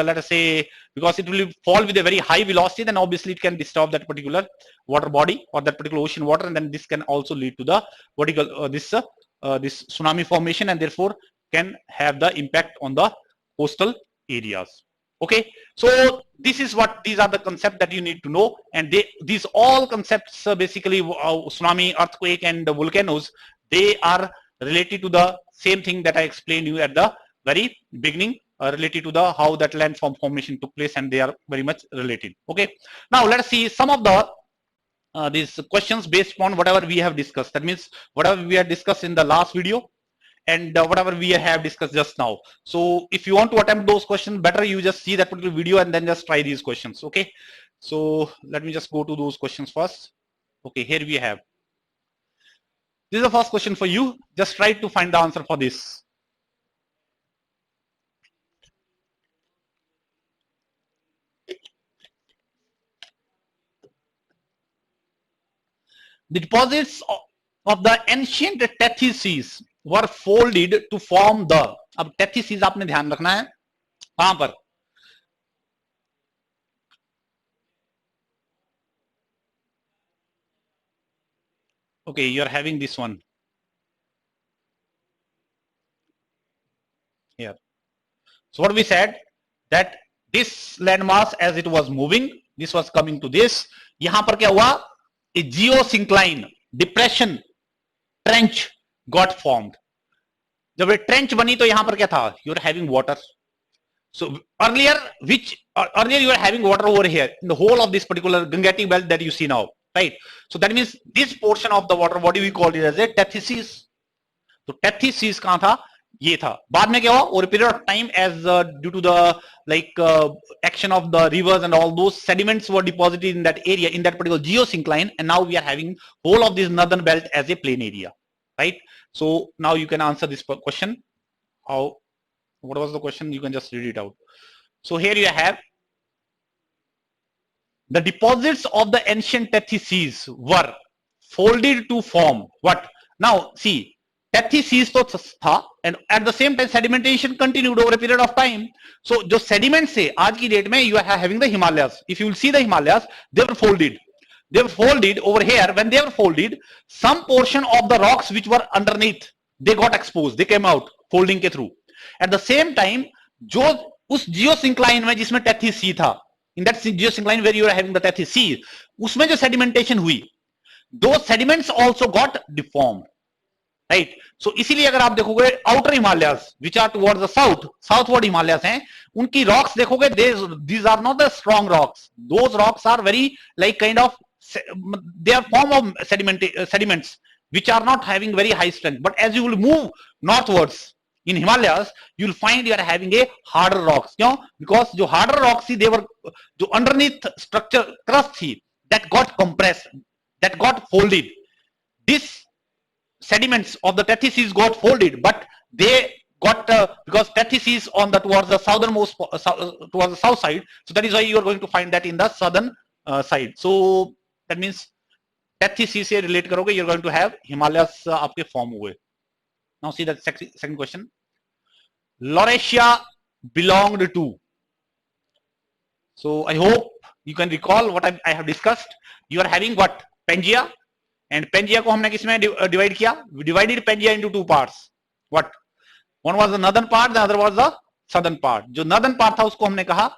Speaker 1: let us say, because it will fall with a very high velocity, then obviously it can disturb that particular water body or that particular ocean water, and then this can also lead to the vertical this tsunami formation, and therefore can have the impact on the coastal areas. Okay, so this is what, these are the concepts that you need to know, and these all concepts basically tsunami, earthquake and volcanoes, they are related to the same thing that I explained you at the very beginning, related to the how that landform formation took place, and they are very much related. Okay, now let us see some of the these questions based upon whatever we have discussed. That means whatever we have discussed in the last video and whatever we have discussed just now. So if you want to attempt those questions, better you just see that particular video and then just try these questions. Okay, so let me just go to those questions first. Okay, here we have, this is the first question for you. Just try to find the answer for this. The deposits of the ancient Tethys were folded to form the, अब Tethys आपने ध्यान रखना है कहां पर, okay, you are having this one here. So what we said, that this landmass as it was moving, this was coming to this, यहां पर क्या हुआ, a geosyncline depression trench got formed. जब ये trench बनी तो यहां पर क्या था, you are having water. So earlier you are having water over here in the whole of this particular Gangetic belt that you see now, right? So that means this portion of the water body we call it as a Tethys. तो Tethys कहां था, ये था. बाद में क्या हुआ, over a period of time, as due to the action of the rivers and all those sediments were deposited in that area, in that particular geosyncline, and now we are having whole of this northern belt as a plain area, right? So now you can answer this question. How, what was the question? You can just read it out. So here you have, the deposits of the ancient Tethys were folded to form what? Now see, Tethys तो था, and at the same time sedimentation continued over a period of time. So जो sediments से आज की date में you are having the Himalayas. If you will see the Himalayas, they were folded. They were folded over here. When they were folded, some portion of the rocks which were underneath, they got exposed. They came out folding के through. At the same time, जो उस geosyncline में जिसमें Tethys Sea था, in that geosyncline where you are having the Tethys Sea, उसमें जो sedimentation हुई, those sediments also got deformed. Right, so इसीलिए अगर आप देखोगे outer Himalayas which are towards the southward Himalayas हैं, उनकी रॉक्स देखोगे, these are not the strong rocks, those rocks are very like kind of, they are form of sediments which are not having very high strength, but as you will move northwards In Himalayas, you'll find you are having a harder rocks. Because the harder rocks, they were the underneath structure crust that got compressed, that got folded. This sediments of the Tethys got folded, but they got because Tethys is on the towards the southernmost towards the south side, so that is why you are going to find that in the southern side. So that means Tethys से relate करोगे, you are going to have Himalayas आपके form हुए. Now see the second question. Laurasia belonged to. So I hope you can recall what I have discussed. You are having what? Pangaea. And Pangaea को हमने किसमें divide किया? We divided Pangaea into two parts. What? One was the northern part, the other was the southern part. जो northern part था उसको हमने कहा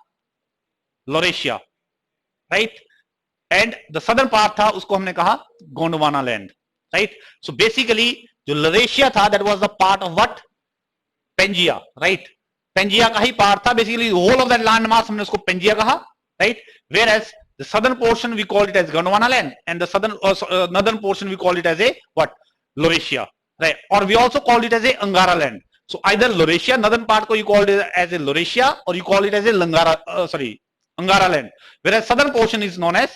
Speaker 1: Laurasia, right? And the southern part था उसको हमने कहा Gondwana land, right? So basically जो Laurasia था, that was the part of what? Pangaea, right? Pangaea का ही part था. Basically the whole of that land mass हमने उसको Pangaea कहा, right? Whereas the southern portion we call it as Gondwana land, and the southern northern portion we call it as a what? Laurasia, right? Or we also call it as a Angara land. So either Laurasia, northern part ko you call it as a Laurasia, or you call it as a Angara land. Whereas southern portion is known as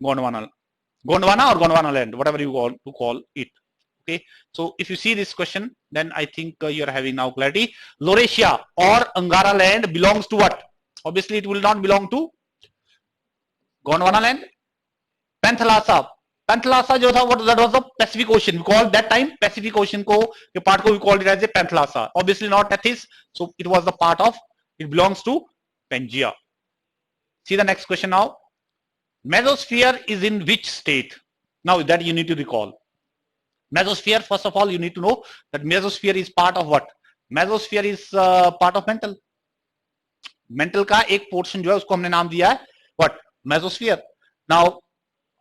Speaker 1: Gondwana or Gondwana land, whatever you want to call it. Okay. So if you see this question, then I think you are having now clarity. Laurasia or Angara land belongs to what? Obviously, it will not belong to Gondwana land. Panthalassa जो था, that was the Pacific Ocean. We called that time Pacific Ocean को के part को we called it as a Panthalassa. Obviously not Tethys, so it was the part of. It belongs to Pangaea. See the next question now. Mesosphere is in which state? Now that you need to recall. Mesosphere, first of all, you need to know that mesosphere is part of what? Mesosphere is part of mantle. Mantle का एक portion जो है उसको हमने नाम दिया है what? Mesosphere. Now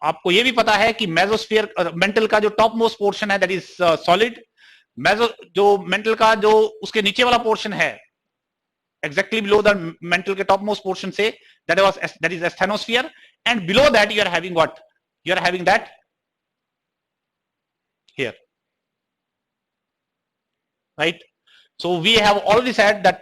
Speaker 1: आपको ये भी पता है कि मेसोस्फीयर मेंटल का जो टॉप मोस्ट पोर्शन है दैट इज सॉलिड. मेसो जो मेंटल का जो उसके नीचे वाला पोर्शन है exactly below the mantle के top most portion से that is asthenosphere, and below that you are having what? You are having that here, right? So we have already said that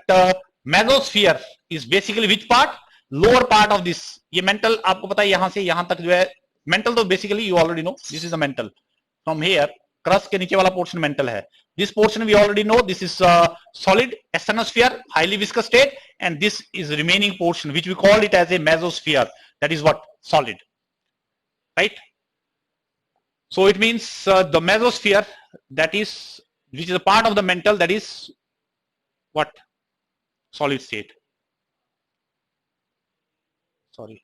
Speaker 1: mesosphere is basically which part? Lower part of this. ये mental आपको पता है यहाँ से यहाँ तक जो है mental, तो basically you already know this is the mental. From here crust के नीचे वाला portion mental है. This portion we already know this is solid asthenosphere, highly viscous state, and this is remaining portion which we call it as a mesosphere, that is what? Solid, right? So it means the mesosphere, that is which is a part of the mantle, that is what? Solid state. Sorry.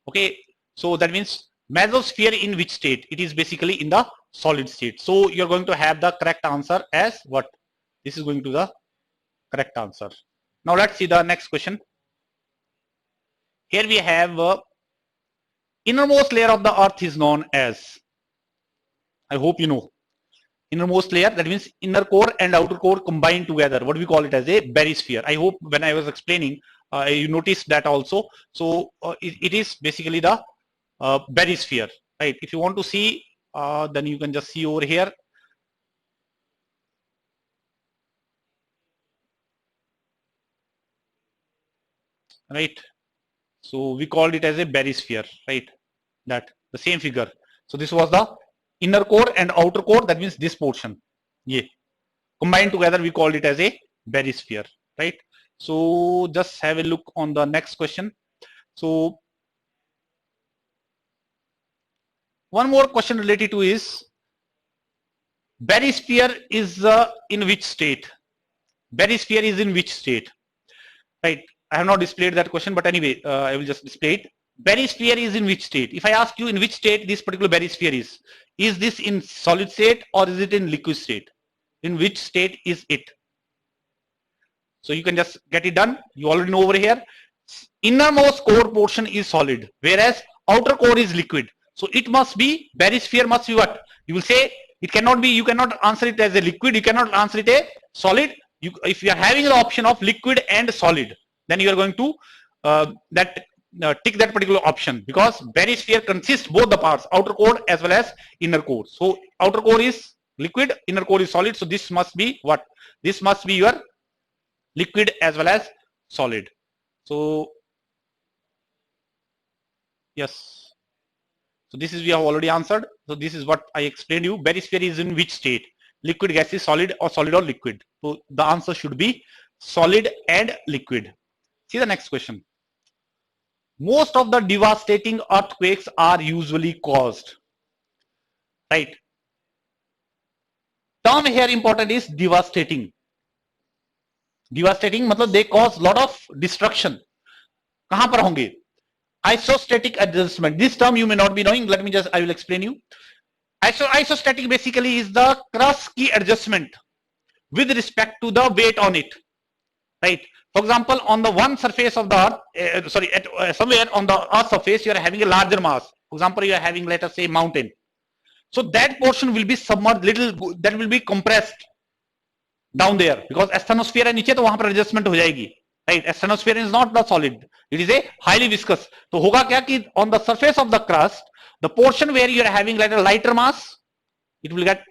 Speaker 1: Okay, so that means mesosphere in which state? It is basically in the solid state. So you're going to have the correct answer as what? This is going to the correct answer. Now let's see the next question. Here we have innermost layer of the earth is known as, I hope you know, innermost layer, that means inner core and outer core combined together. What we call it as a barysphere. I hope when I was explaining, you noticed that also. So it is basically the barysphere, right? If you want to see, then you can just see over here. Right? So we called it as a barysphere, right? That the same figure. So this was the inner core and outer core, that means this portion. Yeah. Combined together we called it as a barysphere, right? So just have a look on the next question. So one more question related to is barysphere is in which state? Barysphere is in which state? Right? I have not displayed that question, but anyway, I will just display it. Barysphere is in which state? If I ask you in which state this particular barysphere is this in solid state or is it in liquid state? In which state is it? So you can just get it done. You already know over here. Innermost core portion is solid, whereas outer core is liquid. So it must be, barysphere must be what? You will say it cannot be, you cannot answer it as a liquid, you cannot answer it a solid. If you are having the option of liquid and solid, then you are going to, that tick that particular option, because barysphere consists both the parts, outer core as well as inner core. So outer core is liquid, inner core is solid. So this must be what? This must be your liquid as well as solid. So yes. So this is we have already answered. So this is what I explained you. Barysphere is in which state? Liquid, gaseous, solid or liquid. So the answer should be solid and liquid. See the next question. Most of the devastating earthquakes are usually caused, right? Term here important is devastating. Devastating मतलब they cause lot of destruction. कहां पर होंगे? Isostatic adjustment. This term you may not be knowing. Let me just, I will explain you. Isostatic basically is the crust की adjustment with respect to the weight on it, right? For example, on the one surface of the earth, somewhere on the earth surface, you are having a larger mass. For example, you are having, let us say, mountain. So that portion will be submerged little, that will be compressed down there, because asthenosphere है नीचे, तो वहां पर adjustment हो जाएगी, right? Asthenosphere is not the solid, it is a highly viscous. तो होगा क्या कि on the surface of the crust, the portion where you are having like a lighter mass, it will get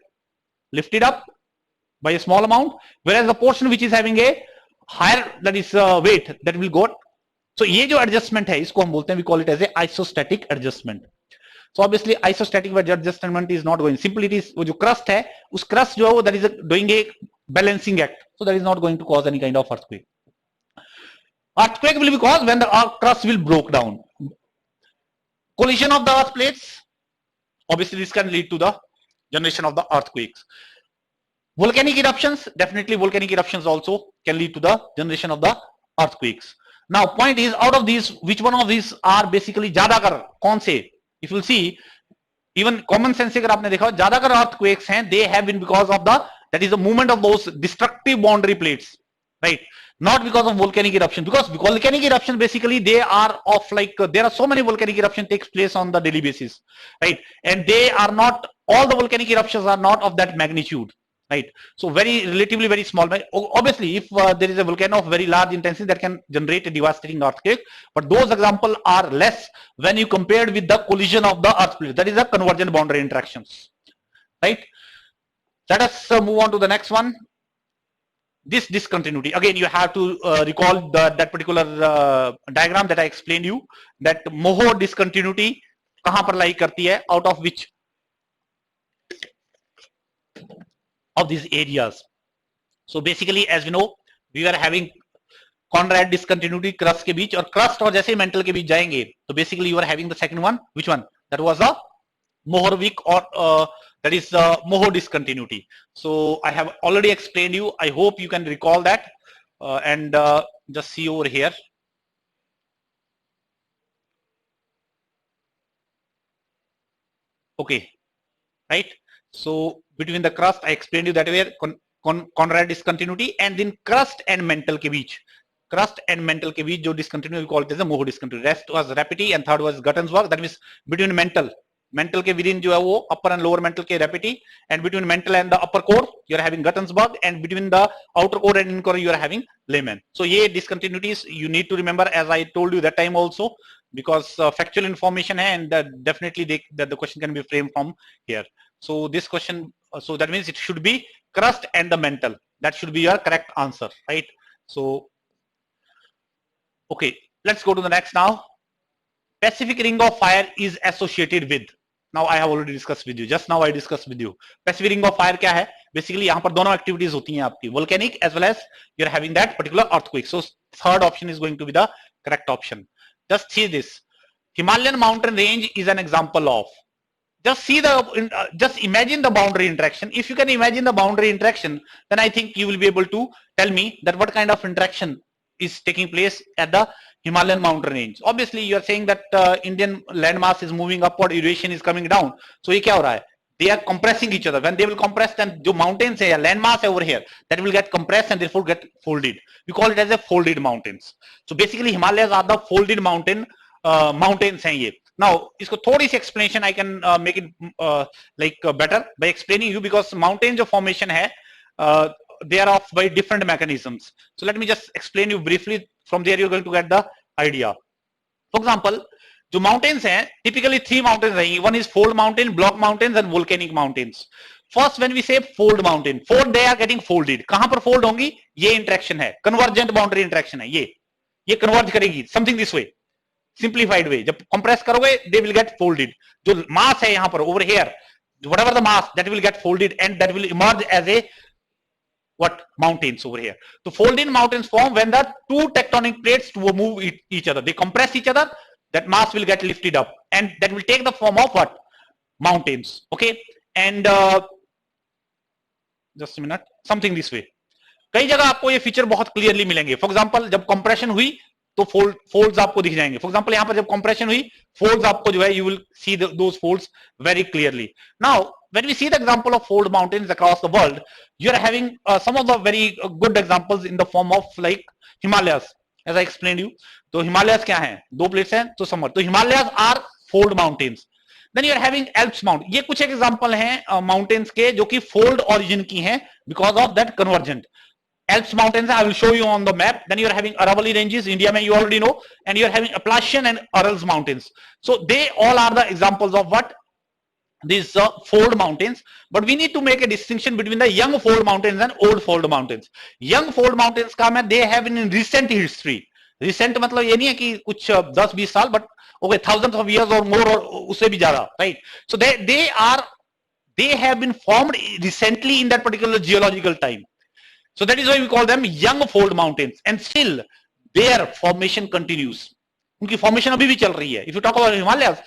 Speaker 1: lifted up by a small amount, whereas the portion which is having a higher, that is weight, that will go. So ये जो adjustment है, इसको हम बोलते हैं, we call it as a isostatic adjustment. So obviously isostatic adjustment is not going, simply it is वो जो crust है, उस crust जो है वो that is doing a balancing act, so that is not going to cause any kind of earthquake. Earthquake will be caused when the crust will break down. Collision of the earth plates, obviously this can lead to the generation of the earthquakes. Volcanic eruptions, definitely volcanic eruptions also can lead to the generation of the earthquakes. Now point is, out of these, which one of these are basically ज्यादातर कौन से? If you see, even common sense से अगर आपने देखा, ज्यादातर earthquakes हैं, they have been because of the, that is the movement of those destructive boundary plates, right? Not because of volcanic eruption, because volcanic eruptions basically they are of like, there are so many volcanic eruptions takes place on the daily basis, right? And they are not, all the volcanic eruptions are not of that magnitude, right? So very relatively very small. Obviously if there is a volcano of very large intensity that can generate a devastating earthquake, but those examples are less when you compared with the collision of the earth plate, that is the convergent boundary interactions, right? Let us move on to the next one. This discontinuity, again you have to recall that particular diagram that I explained you, that Moho discontinuity कहां पर lie करती है, out of which of these areas. So basically as we know, we were having Conrad discontinuity crust के बीच, और crust और जैसे mental के बीच जाएंगे, तो basically you are having the second one. Which one? That was the Mohorovic, or that is Moho discontinuity. So I have already explained you. I hope you can recall that, and just see over here. Okay, right? So between the crust, I explained you that way, Conrad discontinuity, and then crust and mantle के बीच. Crust and mantle के बीच जो discontinuity, we call it as a Moho discontinuity. Rest was Rapiti and third was Guttensburg. That means between mantle के within जो है वो upper and lower mantle के Rapiti, and between mantle and the upper core you are having Guttensburg, and between the outer core and inner core you are having Lehmann. So ये discontinuities you need to remember, as I told you that time also, because factual information है, and definitely that the question can be framed from here. So this question, so that means it should be crust and the mantle. That should be your correct answer, right? So okay, let's go to the next now. Pacific Ring of Fire is associated with. Now I have already discussed with you. Just now I discussed with you. Pacific Ring of Fire क्या है? Basically यहाँ पर दोनों activities होती हैं आपकी, volcanic as well as you're having that particular earthquake. So third option is going to be the correct option. Just see this. Himalayan mountain range is an example of. Just see the, just imagine the boundary interaction. If you can imagine the boundary interaction, then I think you will be able to tell me that what kind of interaction is taking place at the Himalayan mountain range. Obviously, you are saying that Indian landmass is moving upward, Eurasian is coming down. So ये क्या हो रहा है? They are compressing each other. When they will compress, then जो mountains है, landmass है over here, that will get compressed and therefore get folded. We call it as a folded mountains. So basically, Himalayas are the folded mountains हैं ये. Now, इसको थोड़ी सी explanation I can make it better by explaining you, because mountain जो formation है, they are of by different mechanisms. So let me just explain you briefly. From there, you're going to get the idea. For example जो mountains हैं typically 3 mountains रहेंगी. One is fold mountain, block mountains and volcanic mountains. First when we say fold mountain, fold they are getting folded. कहां पर fold होंगी? ये interaction है, convergent boundary interaction है. ये कन्वर्ज करेगी समथिंग दिस वे, सिंप्लीफाइड वे. जब कंप्रेस करोगे दे विल गेट फोल्डेड. जो मास है यहां पर over here, whatever the mass, that will get folded and that will emerge as a what? Mountains over here. So folded mountains form when the two tectonic plates to move each other. They compress each other, that mass will get lifted up and that will take the form of what? Mountains. Okay. And just a minute, something this way. कई जगह आपको ये feature बहुत clearly मिलेंगे. For example जब compression हुई तो folds आपको दिख जाएंगे. फॉर एग्जांपल यहां पर जब कंप्रेशन हुई, फोल्ड्स आपको जो है you will see those folds very clearly. Now when we see the example of fold mountains across the world, you are having some of the very good examples in the form of like Himalayas, as I explained you. तो Himalayas क्या हैं? दो plates हैं तो summer. तो Himalayas are fold mountains. Then you are having Alps mountain. ये कुछ example हैं माउंटेन्स के जो कि फोल्ड ओरिजिन की हैं because of that convergent. Alps mountains I will show you on the map. Then you are having Aravalli ranges, India mein you already know, and you are having Appalachian and Urals mountains. So they all are the examples of what? These fold mountains. But we need to make a distinction between the young fold mountains and old fold mountains. Young fold mountains का मैं they have in recent history. Recent मतलब ये नहीं है कि कुछ 10-20 साल, but okay, thousands of years or more और उससे भी ज्यादा, right? So they have been formed recently in that particular geological time. So that is why we call them young fold mountains, and still their formation continues. उनकी formation अभी भी चल रही है. If you talk about Himalayas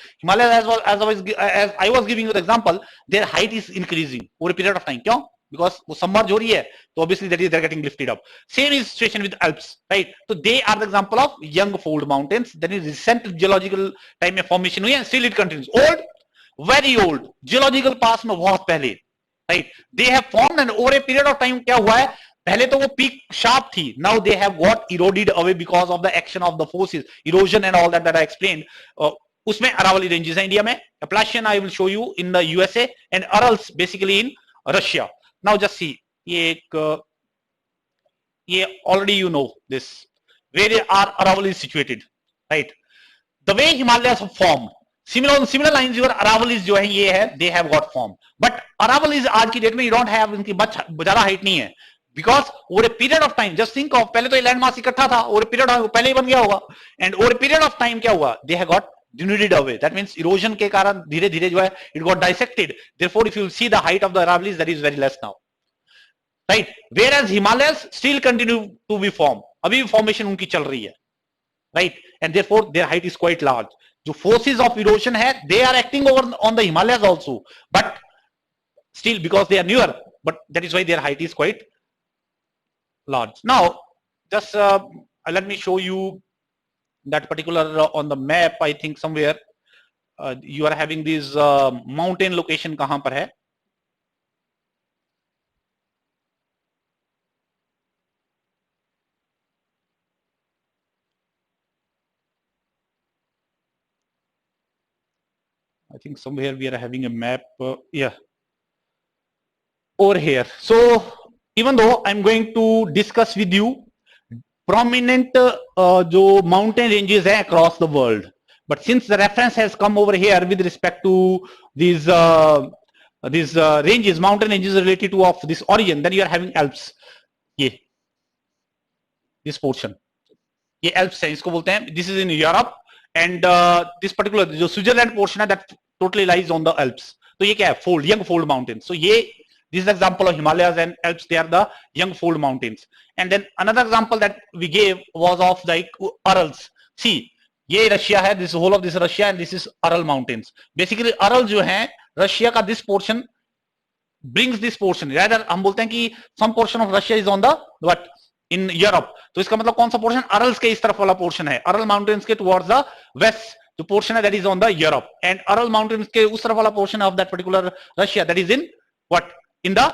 Speaker 1: as I was giving you the example, their height is increasing over a period of time. क्यों? Because वो submerge हो रही है, तो obviously that is they're getting lifted up. Same is situation with Alps, right? So they are the example of young fold mountains. That is recent geological time में formation हुई है, and still it continues. Old, very old, geological past में बहुत पहले, right? They have formed and over a period of time क्या हुआ है? पहले तो वो पीक शार्प थी. Now they have got eroded away because of the action of the forces, erosion and all that I explained. उसमें Aravalli ranges है India में, Appalachian I will show you in the USA, and Urals basically in Russia. Now just see, ये already you know this, where are Aravalli situated, right? The way Himalayas form similar lines your Aravallis जो है ये है, they have got form. But Aravallis आज की date में you don't have, इनकी ज्यादा हाइट नहीं है. Because over a period of time, just think of, पहले तो ये लैंड मास इकट्ठा था, over a period of पहले ही बन गया होगा, and over a period of time क्या हुआ? They have got denuded away. That means erosion के कारण धीरे धीरे जो है it got dissected. Therefore, if you see the height of the Aravallis, that is very less now, right? Whereas Himalayas still continue to be formed. अभी formation उनकी चल रही है, right? And therefore their height is quite large. जो forces of erosion है, they are acting over on the Himalayas also, but still because they are newer, but that is why their height is quite large. Now just let me show you that particular on the map. I think somewhere you are having this mountain location कहां पर है? I think somewhere we are having a map, yeah, over here. So even though I'm going to discuss with you prominent जो mountain ranges हैं across the world, but since the reference has come over here with respect to these ranges, mountain ranges related to of this origin, then you are having Alps. ये this portion, ये Alps है, इसको बोलते हैं. This is in Europe, and this particular जो Switzerland portion है, that totally lies on the Alps. तो ये क्या है? Fold, young fold mountains. So ये this is an example of Himalayas and Alps. They are the young fold mountains. And then another example that we gave was of like Urals. See, ये Russia है, this whole of this Russia, and this is Ural mountains. Basically Ural जो है Russia का this portion brings this portion. Rather हम बोलते हैं कि some portion of Russia is on the what? In Europe. तो इसका मतलब कौन सा portion? Urals के इस तरफ वाला portion है. Ural mountains के towards the west जो portion है, that is on the Europe, and Ural mountains के उस तरफ वाला portion of that particular Russia, that is in what? In the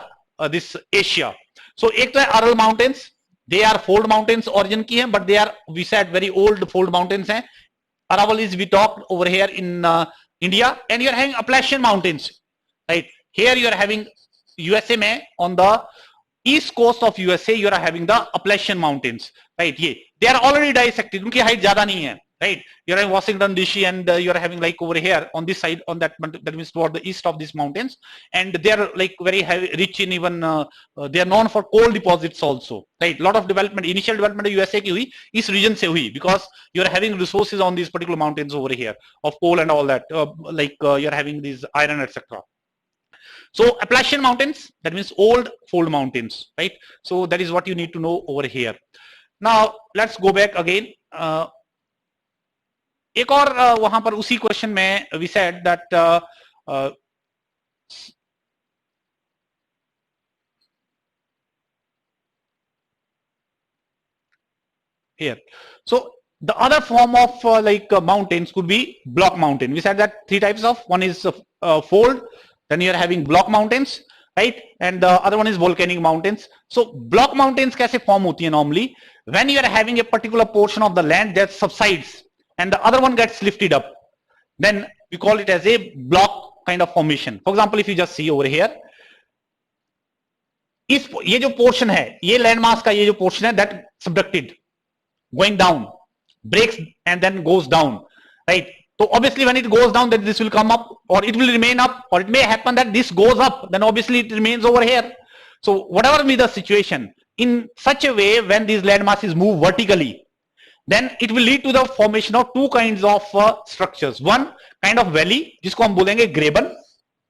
Speaker 1: this Asia. So एक तो है Ural mountains, they are fold mountains origin की हैं, but they are, we said, very old fold mountains हैं. Aravallis we talked over here in India, and you are having Appalachian mountains, right? Here you are having USA में on the east coast of USA you are having the Appalachian mountains, right? ये they are already dissected, उनकी height ज्यादा नहीं है, right? You're having Washington DC, and you're having like over here on this side, on that means toward the east of these mountains, and they are like very heavy, rich in even they are known for coal deposits also, right? Lot of development, initial development USA की हुई इस region से हुई, because you're having resources on these particular mountains over here of coal and all that, you're having these iron, etc. So Appalachian mountains, that means old fold mountains, right? So that is what you need to know over here. Now let's go back again. एक और वहां पर उसी question में we said that here. So the other form of mountains could be block mountain. We said that three types of, one is fold, then you're having block mountains, right? And the other one is volcanic mountains. So block mountains कैसे form होती है normally? When you are having a particular portion of the land that subsides and the other one gets lifted up, then we call it as a block kind of formation. For example, if you just see over here, इस ये जो portion है, ये land mass का ये जो portion है, that subducted, going down, breaks and then goes down, right? So obviously when it goes down, then this will come up, or it will remain up, or it may happen that this goes up, then obviously it remains over here. So whatever be the situation, in such a way, when these land masses move vertically, then it will lead to the formation of two kinds of structures. One kind of valley, जिसको हम बोलेंगे graben,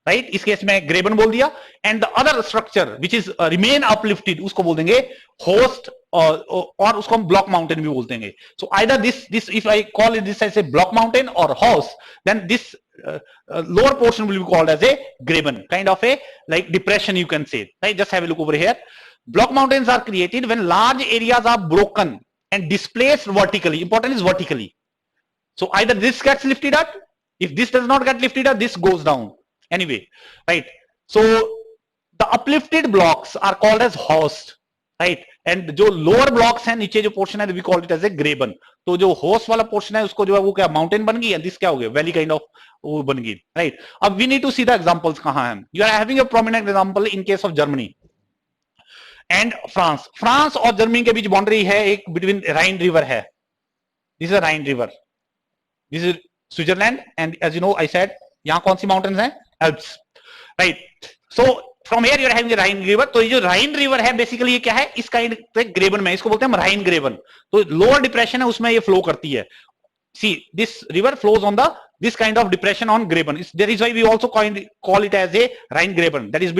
Speaker 1: right? इस case में ग्रेबन बोल दिया, and the other structure which is remain uplifted, उसको बोल देंगे host, और उसको हम block mountain भी बोल देंगे. So either this if I call it this as a block mountain or host, then this lower portion will be called as a graben, kind of a like depression you can say, right? Just have a look over here. Block mountains are created when large areas are broken and displaced vertically. Important is vertically. So either this gets lifted up, if this does not get lifted up, this goes down. Anyway, right? So the uplifted blocks are called as host, right? And जो lower blocks हैं, नीचे जो portion है, we call it as a graben. तो जो host वाला portion है, उसको जो है वो क्या mountain बन गई, and this क्या हो गया, valley kind of वो बन गई, right? अब we need to see the examples कहाँ हैं. You are having a prominent example in case of Germany and France. France और जर्मनी के बीच बाउंड्री है एक between Rhine river है. This is a Rhine river. This is Switzerland, and as you know, I said यहाँ कौन सी mountains हैं? Alps, right? So from here you are having the Rhine river. तो ये जो Rhine river है basically ये क्या है, इस kind पे graben में, इसको बोलते हैं Rhine graben. तो lower depression है, उसमें ये flow करती है. See, this river flows on the this kind of depression on graben. There is why we also call it as a Rhine graben. That is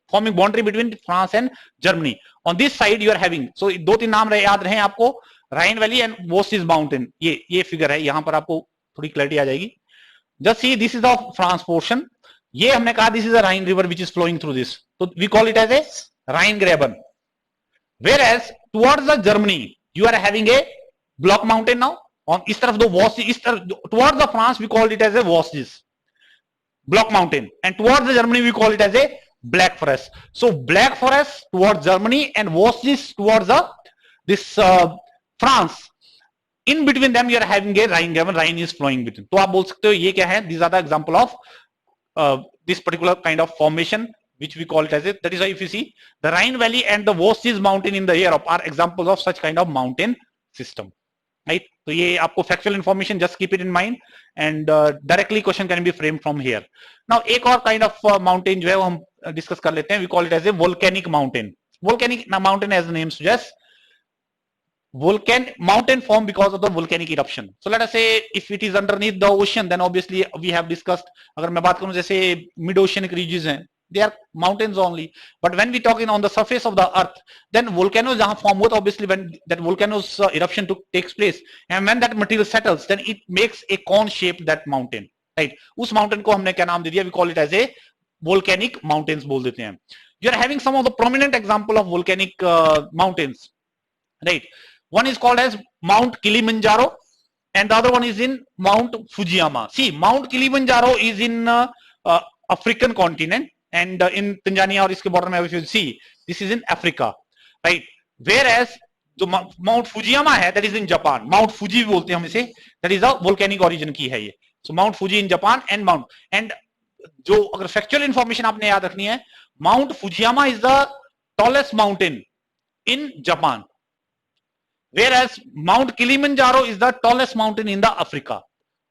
Speaker 1: forming boundary between France and Germany. On this side you are having, so दो तीन नाम याद रहे आपको, Rhine Valley and Vosges Mountain. ये figure है, यहाँ पर आपको थोड़ी clarity आ जाएगी. Just see, this is the France portion. ये हमने कहा this is a Rhine river which is flowing through this. So we call it as a Rhine graben. Whereas towards the Germany you are having a block mountain now. On इस तरफ दो Vosges, इस तरफ towards the France we call it as a Vosges block mountain, and towards the Germany we call it as a Black Forest. So Black Forest towards Germany and Vosges towards this France. In between them you are having a Rhine graben. Rhine is flowing between. तो आप बोल सकते हो ये क्या है? These are the example of this particular kind of formation which we call it as a. That is why if you see the Rhine Valley and the Vosges mountain in the Europe are examples of such kind of mountain system, right? तो ये आपको factual information, just keep it in mind, and directly question can be framed from here. Now एक और kind of mountain जो है वो हम discuss कर लेते हैं. We call it as a volcanic mountain. Volcanic mountain, as the name suggests, mountain form because of the volcanic eruption. So let us say if it is underneath the ocean, then obviously we have discussed, अगर मैं बात करूं जैसे mid oceanic regions हैं, they are mountains only. But when we talk on the surface of the earth, then volcanoes जहां form होता, obviously when that volcanoes eruption takes place, and when that material settles, then it makes a cone shaped that mountain, right? उस mountain को हमने क्या नाम दे दिया? We call it as a volcanic mountains बोल देते हैं. You are having some of the prominent example of volcanic mountains, right? One is called as Mount Kilimanjaro, and the other one is in Mount Fujiyama. See, Mount Kilimanjaro is in African continent, and in Tanzania और इसके border में, if you see, this is in Africa, right? Whereas जो Mount Fujiyama है, that is in Japan. Mount Fuji भी बोलते हैं हम इसे, that is a volcanic origin की है ये. So Mount Fuji in Japan and जो अगर factual information आपने याद रखनी है, Mount Fujiyama is the tallest mountain in Japan. whereas Mount Kilimanjaro is the tallest mountain in the Africa.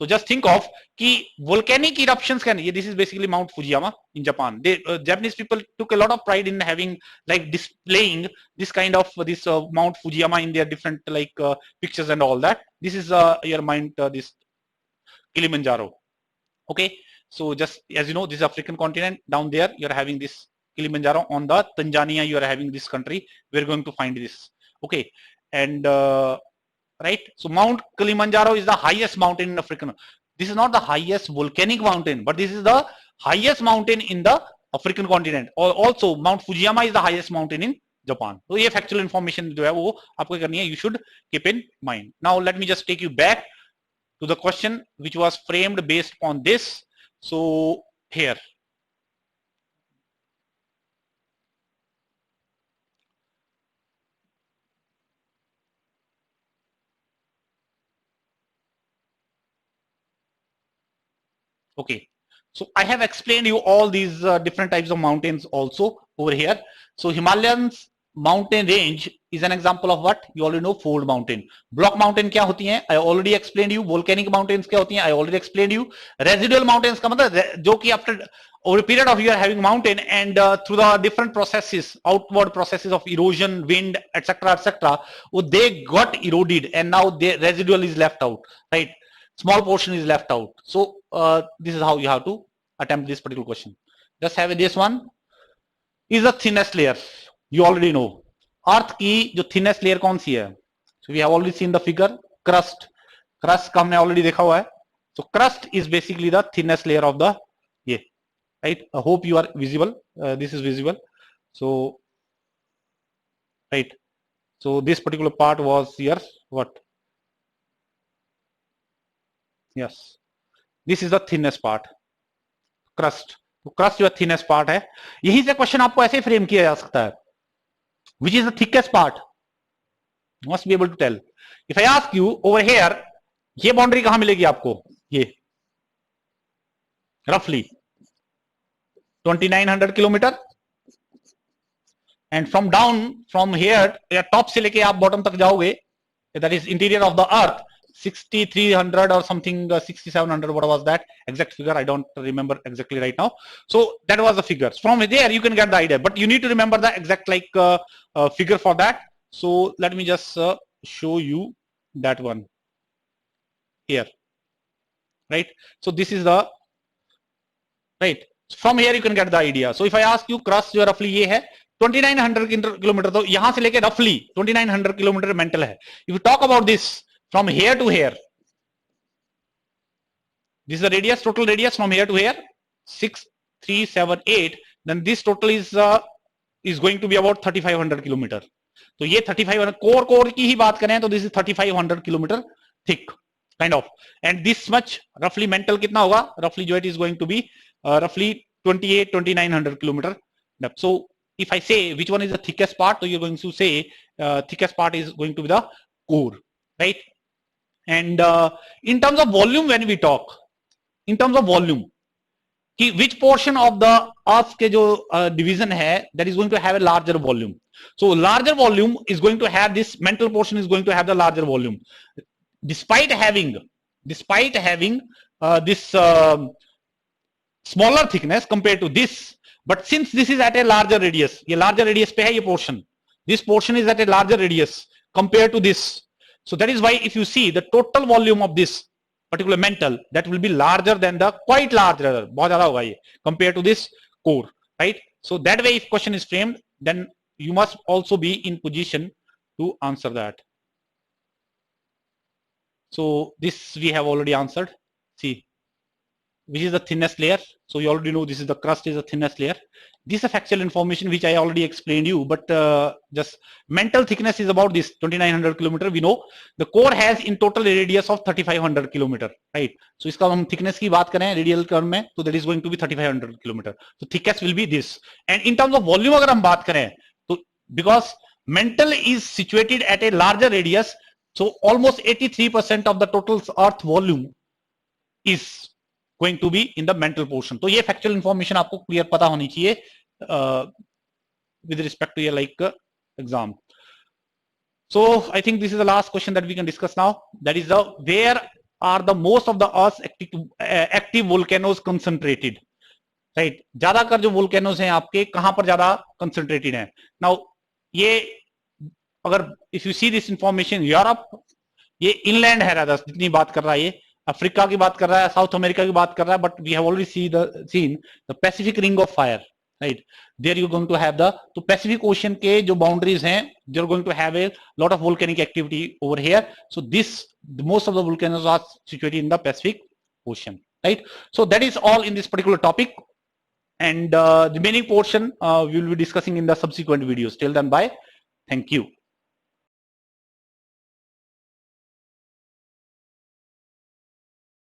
Speaker 1: So just think of कि volcanic eruptions can, this is basically Mount Fujiyama in Japan. Japanese people took a lot of pride in having like displaying this kind of this Mount Fujiyama in their different like pictures and all that. This is your mind this Kilimanjaro. Okay, so just as you know, this African continent down there, you're having this Kilimanjaro. On the Tanzania, you are having this country. We're going to find this. Okay, and right. So Mount Kilimanjaro is the highest mountain in African. This is not the highest volcanic mountain, but this is the highest mountain in the African continent. Also, Mount Fujiyama is the highest mountain in Japan. So ये factual information जो है वो आपको करनी है. You should keep in mind. Now let me just take you back to the question which was framed based on this. So here. Okay, so I have explained you all these different types of mountains also over here. So Himalayas mountain range is an example of what you already know. Fold mountain. Block mountain क्या होती हैं? I already explained you. Volcanic mountains क्या होती हैं? I already explained you. Residual mountains का मतलब जो कि after over a period of year having mountain and through the different processes, outward processes of erosion, wind, etc., they got eroded and now the residual is left out, right? Small portion is left out. So this is how you have to attempt this particular question. Just have this one is the thinnest layer. You already know. Earth की जो thinnest layer कौन सी है? So we have already seen the figure. Crust. Crust का हमने already देखा हुआ है. So crust is basically the thinnest layer of the ये. Right? I hope you are visible. This is visible. So right. So this particular part was here. What? Yes. This is the thinnest part. Crust. तो crust जो thinnest part है, यही से question आपको ऐसे frame किया जा सकता है. Which is the thickest part? Must be able to tell. If I ask you over here, ये बाउंड्री कहां मिलेगी आपको? ये रफली 2900 kilometer. And from down from here या टॉप से लेके आप बॉटम तक जाओगे, that is interior of the earth, 6300 or something 6700, what was that exact figure? I don't remember exactly right now. So that was the figure. From there you can get the idea, but you need to remember the exact like figure for that. So let me just show you that one here, right? So this is the right. From here you can get the idea. So if I ask you crust जो roughly ये है 2900 kilometre, तो यहां से लेके roughly 2900 kilometre mental है. If you talk about this from here to here, this is the radius, total radius from here to here, 6378. Then this total is going to be about 3500 kilometre. तो ये 3500 core की ही बात करें तो this is 3500 kilometre thick kind of, and this much roughly mental कितना होगा? Roughly जो it is going to be roughly 2900 kilometre depth. So if I say which one is the thickest part, so you're going to say thickest part is going to be the core, right? And in terms of volume, when we talk in terms of volume, कि which portion of the earth के जो division है that is going to have a larger volume. So larger volume is going to have this mental portion is going to have the larger volume, despite having this smaller thickness compared to this. But since this is at a larger radius, ये larger radius पे है ये portion, this portion is at a larger radius compared to this. So that is why if you see the total volume of this particular mantle, that will be larger than the quite larger, बहुत ज़्यादा होगा ये compared to this core, right? So that way if question is framed, then you must also be in position to answer that. So this we have already answered. See, which is the thinnest layer? So you already know this is the crust is the thinnest layer. This is a factual information which I already explained you, but just mental thickness is about this 2900 kilometer. We know the core has in total a radius of 3500 kilometer, right? So इसका हम thickness की बात करें radial term में, so that is going to be 3500 kilometer. So thickest will be this. And in terms of volume अगर हम बात करें, तो because mantle is situated at a larger radius, so almost 83% of the total earth volume is going to be in the mental portion. तो ये factual information आपको clear पता होनी चाहिए with respect to your like exam. So I think this is the last question that we can discuss now. That is where are the most of the Earth's active volcanoes concentrated? Right ज्यादातर जो volcanoes हैं आपके कहां पर ज्यादा concentrated हैं? Now ये अगर if you see this information, Europe ये इनलैंड है राधा जितनी बात कर रहा है, ये अफ्रीका की बात कर रहा है, साउथ अमेरिका की बात कर रहा है, but we have already seen the Pacific ring of fire, right? There you going to have the, तो पैसिफिक ओशन के जो बाउंड्रीज हैं, they are going to have a lot of volcanic activity over here. So this most of the volcanoes are situated in the Pacific ocean, right? So that is all in this particular topic, and the remaining portion we will be discussing in the subsequent videos. Till then, bye. Thank you.